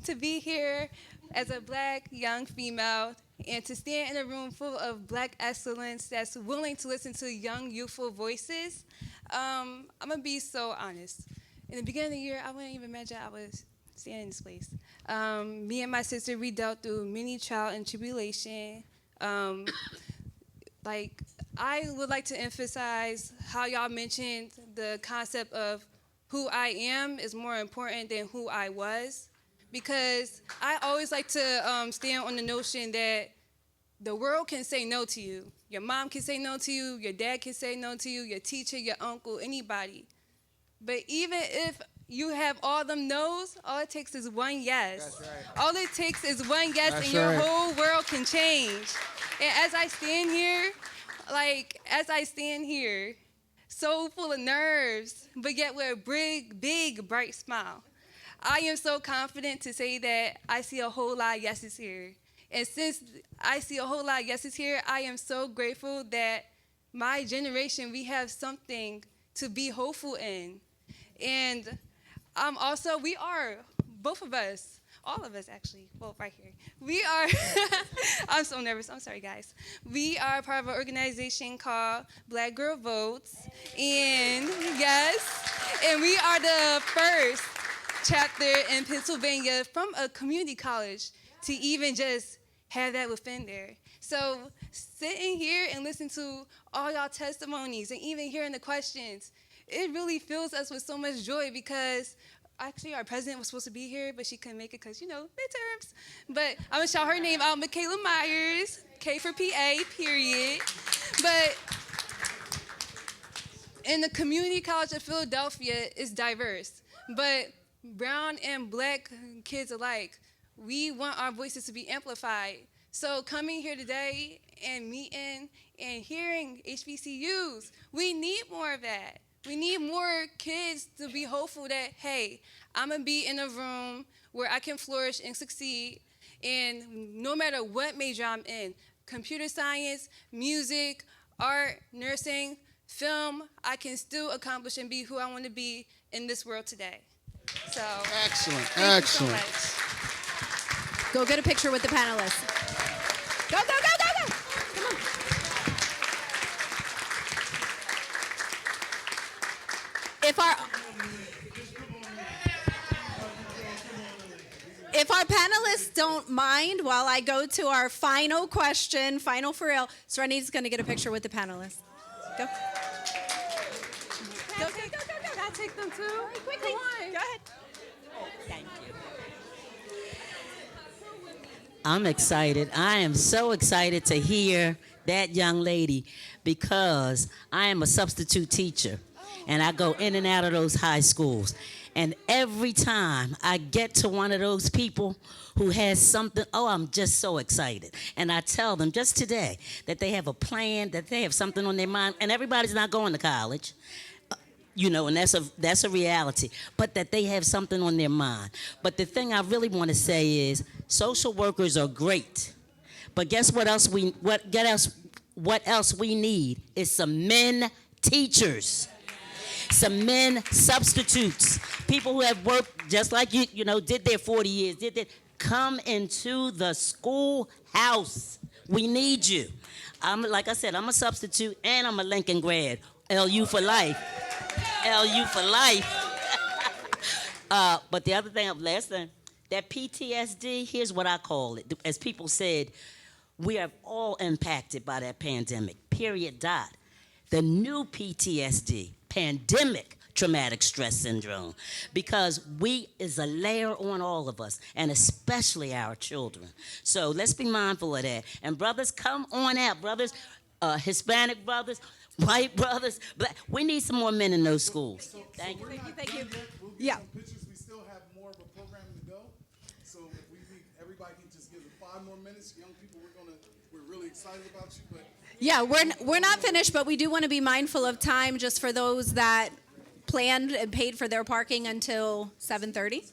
to be here as a black young female and to stand in a room full of black excellence that's willing to listen to young, youthful voices. I'm gonna be so honest. In the beginning of the year, I wouldn't even imagine I was standing in this place. Me and my sister, we dealt through many trial and tribulation. I would like to emphasize how y'all mentioned the concept of who I am is more important than who I was, because I always like to stand on the notion that the world can say no to you. Your mom can say no to you, your dad can say no to you, your teacher, your uncle, anybody. But even if you have all them no's, all it takes is one yes. That's right. All it takes is one yes, That's and your right. whole world can change. And as I stand here, so full of nerves, but yet with a big, bright smile, I am so confident to say that I see a whole lot of yeses here. And since I see a whole lot of yeses here, I am so grateful that my generation, we have something to be hopeful in. And we are, both of us, all of us actually, well, right here. We are, I'm so nervous, I'm sorry guys. We are part of an organization called Black Girl Votes. And we are the first chapter in Pennsylvania from a community college to even just have that within there. So sitting here and listening to all y'all testimonies and even hearing the questions, it really fills us with so much joy because actually our president was supposed to be here, but she couldn't make it because, midterms. But I'm going to shout her name out, Michaela Myers, K for PA, period. But in the community college of Philadelphia, it's diverse. But brown and black kids alike, we want our voices to be amplified. So coming here today and meeting and hearing HBCUs, we need more of that. We need more kids to be hopeful that, hey, I'm going to be in a room where I can flourish and succeed. And no matter what major I'm in, computer science, music, art, nursing, film, I can still accomplish and be who I want to be in this world today. So Excellent, thank excellent. you so much. Go get a picture with the panelists. Go, go, go, go, go. Come on. If our panelists don't mind, while I go to our final question, final for real, Serenity's going to get a picture with the panelists. Go. Go, go, go, go, go. Can I take them too? Quickly. Come on. Go ahead. Thank you. I'm excited. I am so excited to hear that young lady because I am a substitute teacher and I go in and out of those high schools. And every time I get to one of those people who has something, I'm just so excited. And I tell them just today that they have a plan, that they have something on their mind, and everybody's not going to college. And that's a reality, but that they have something on their mind. But the thing I really want to say is social workers are great, but guess what else what else we need is some men teachers, some men substitutes, people who have worked just like you, did their 40 years, come into the schoolhouse. We need you. Like I said, I'm a substitute and I'm a Lincoln grad, LU for life. LU for life. But the other thing, last thing, that PTSD, here's what I call it. As people said, we are all impacted by that pandemic, period, dot. The new PTSD, pandemic traumatic stress syndrome, because is a layer on all of us, and especially our children. So let's be mindful of that. And brothers, come on out, brothers, Hispanic brothers, white brothers, black. We need some more men in those schools. Thank you. Thank you. We'll get Yeah. some pictures. We still have more of a program to go. So if everybody can just give it 5 more minutes. Young people, we're really excited about you. But Yeah, we're not finished, but we do want to be mindful of time just for those that planned and paid for their parking until 7:30.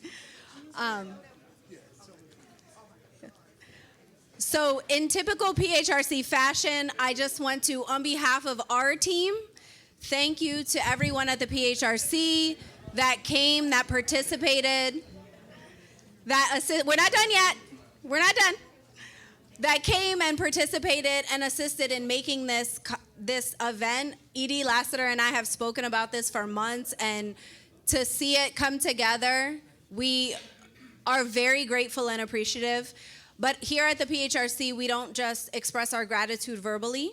So in typical PHRC fashion, I just want to, on behalf of our team, thank you to everyone at the PHRC that came, that participated, we're not done yet. We're not done. That came and participated and assisted in making this event. Edie, Lassiter, and I have spoken about this for months, and to see it come together, we are very grateful and appreciative. But here at the PHRC, we don't just express our gratitude verbally.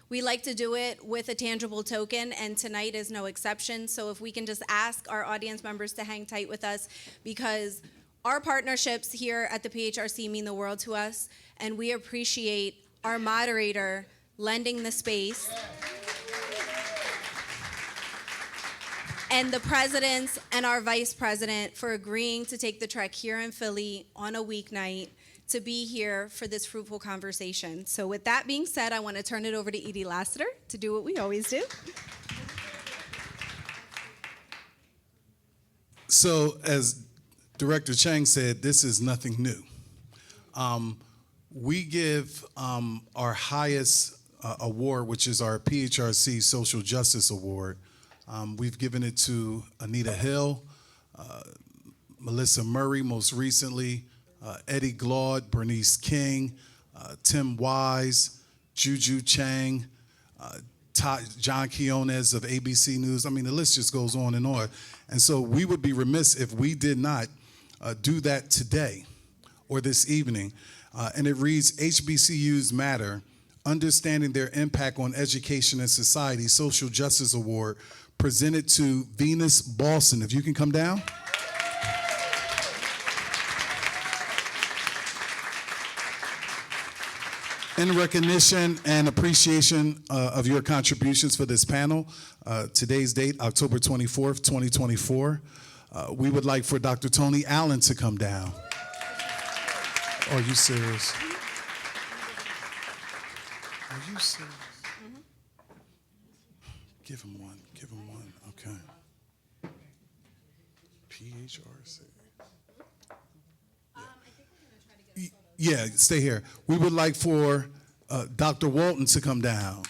We like to do it with a tangible token, and tonight is no exception. So if we can just ask our audience members to hang tight with us, because our partnerships here at the PHRC mean the world to us, and we appreciate our moderator lending the space, and the presidents and our vice president for agreeing to take the trek here in Philly on a weeknight to be here for this fruitful conversation. So with that being said, I want to turn it over to Edie Lassiter to do what we always do. So as Director Chang said, this is nothing new. We give our highest award, which is our PHRC Social Justice Award. We've given it to Anita Hill, Melissa Murray most recently, Eddie Glaude, Bernice King, Tim Wise, Juju Chang, John Quiones of ABC News. I mean, the list just goes on. And so we would be remiss if we did not do that today or this evening. and it reads HBCUs Matter, Understanding Their Impact on Education and Society Social Justice Award, presented to Venus Balson. If you can come down. In recognition and appreciation of your contributions for this panel, today's date, October 24th, 2024, we would like for Dr. Tony Allen to come down. Are you serious? Are you serious? Give him one, okay. PHRC. Yeah, stay here. We would like for Dr. Walton to come down.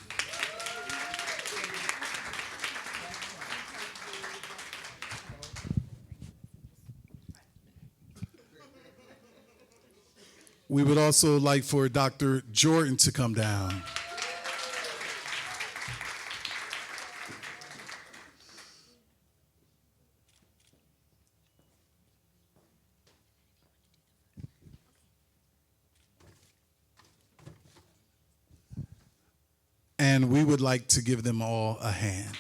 We would also like for Dr. Jordan to come down. And we would like to give them all a hand.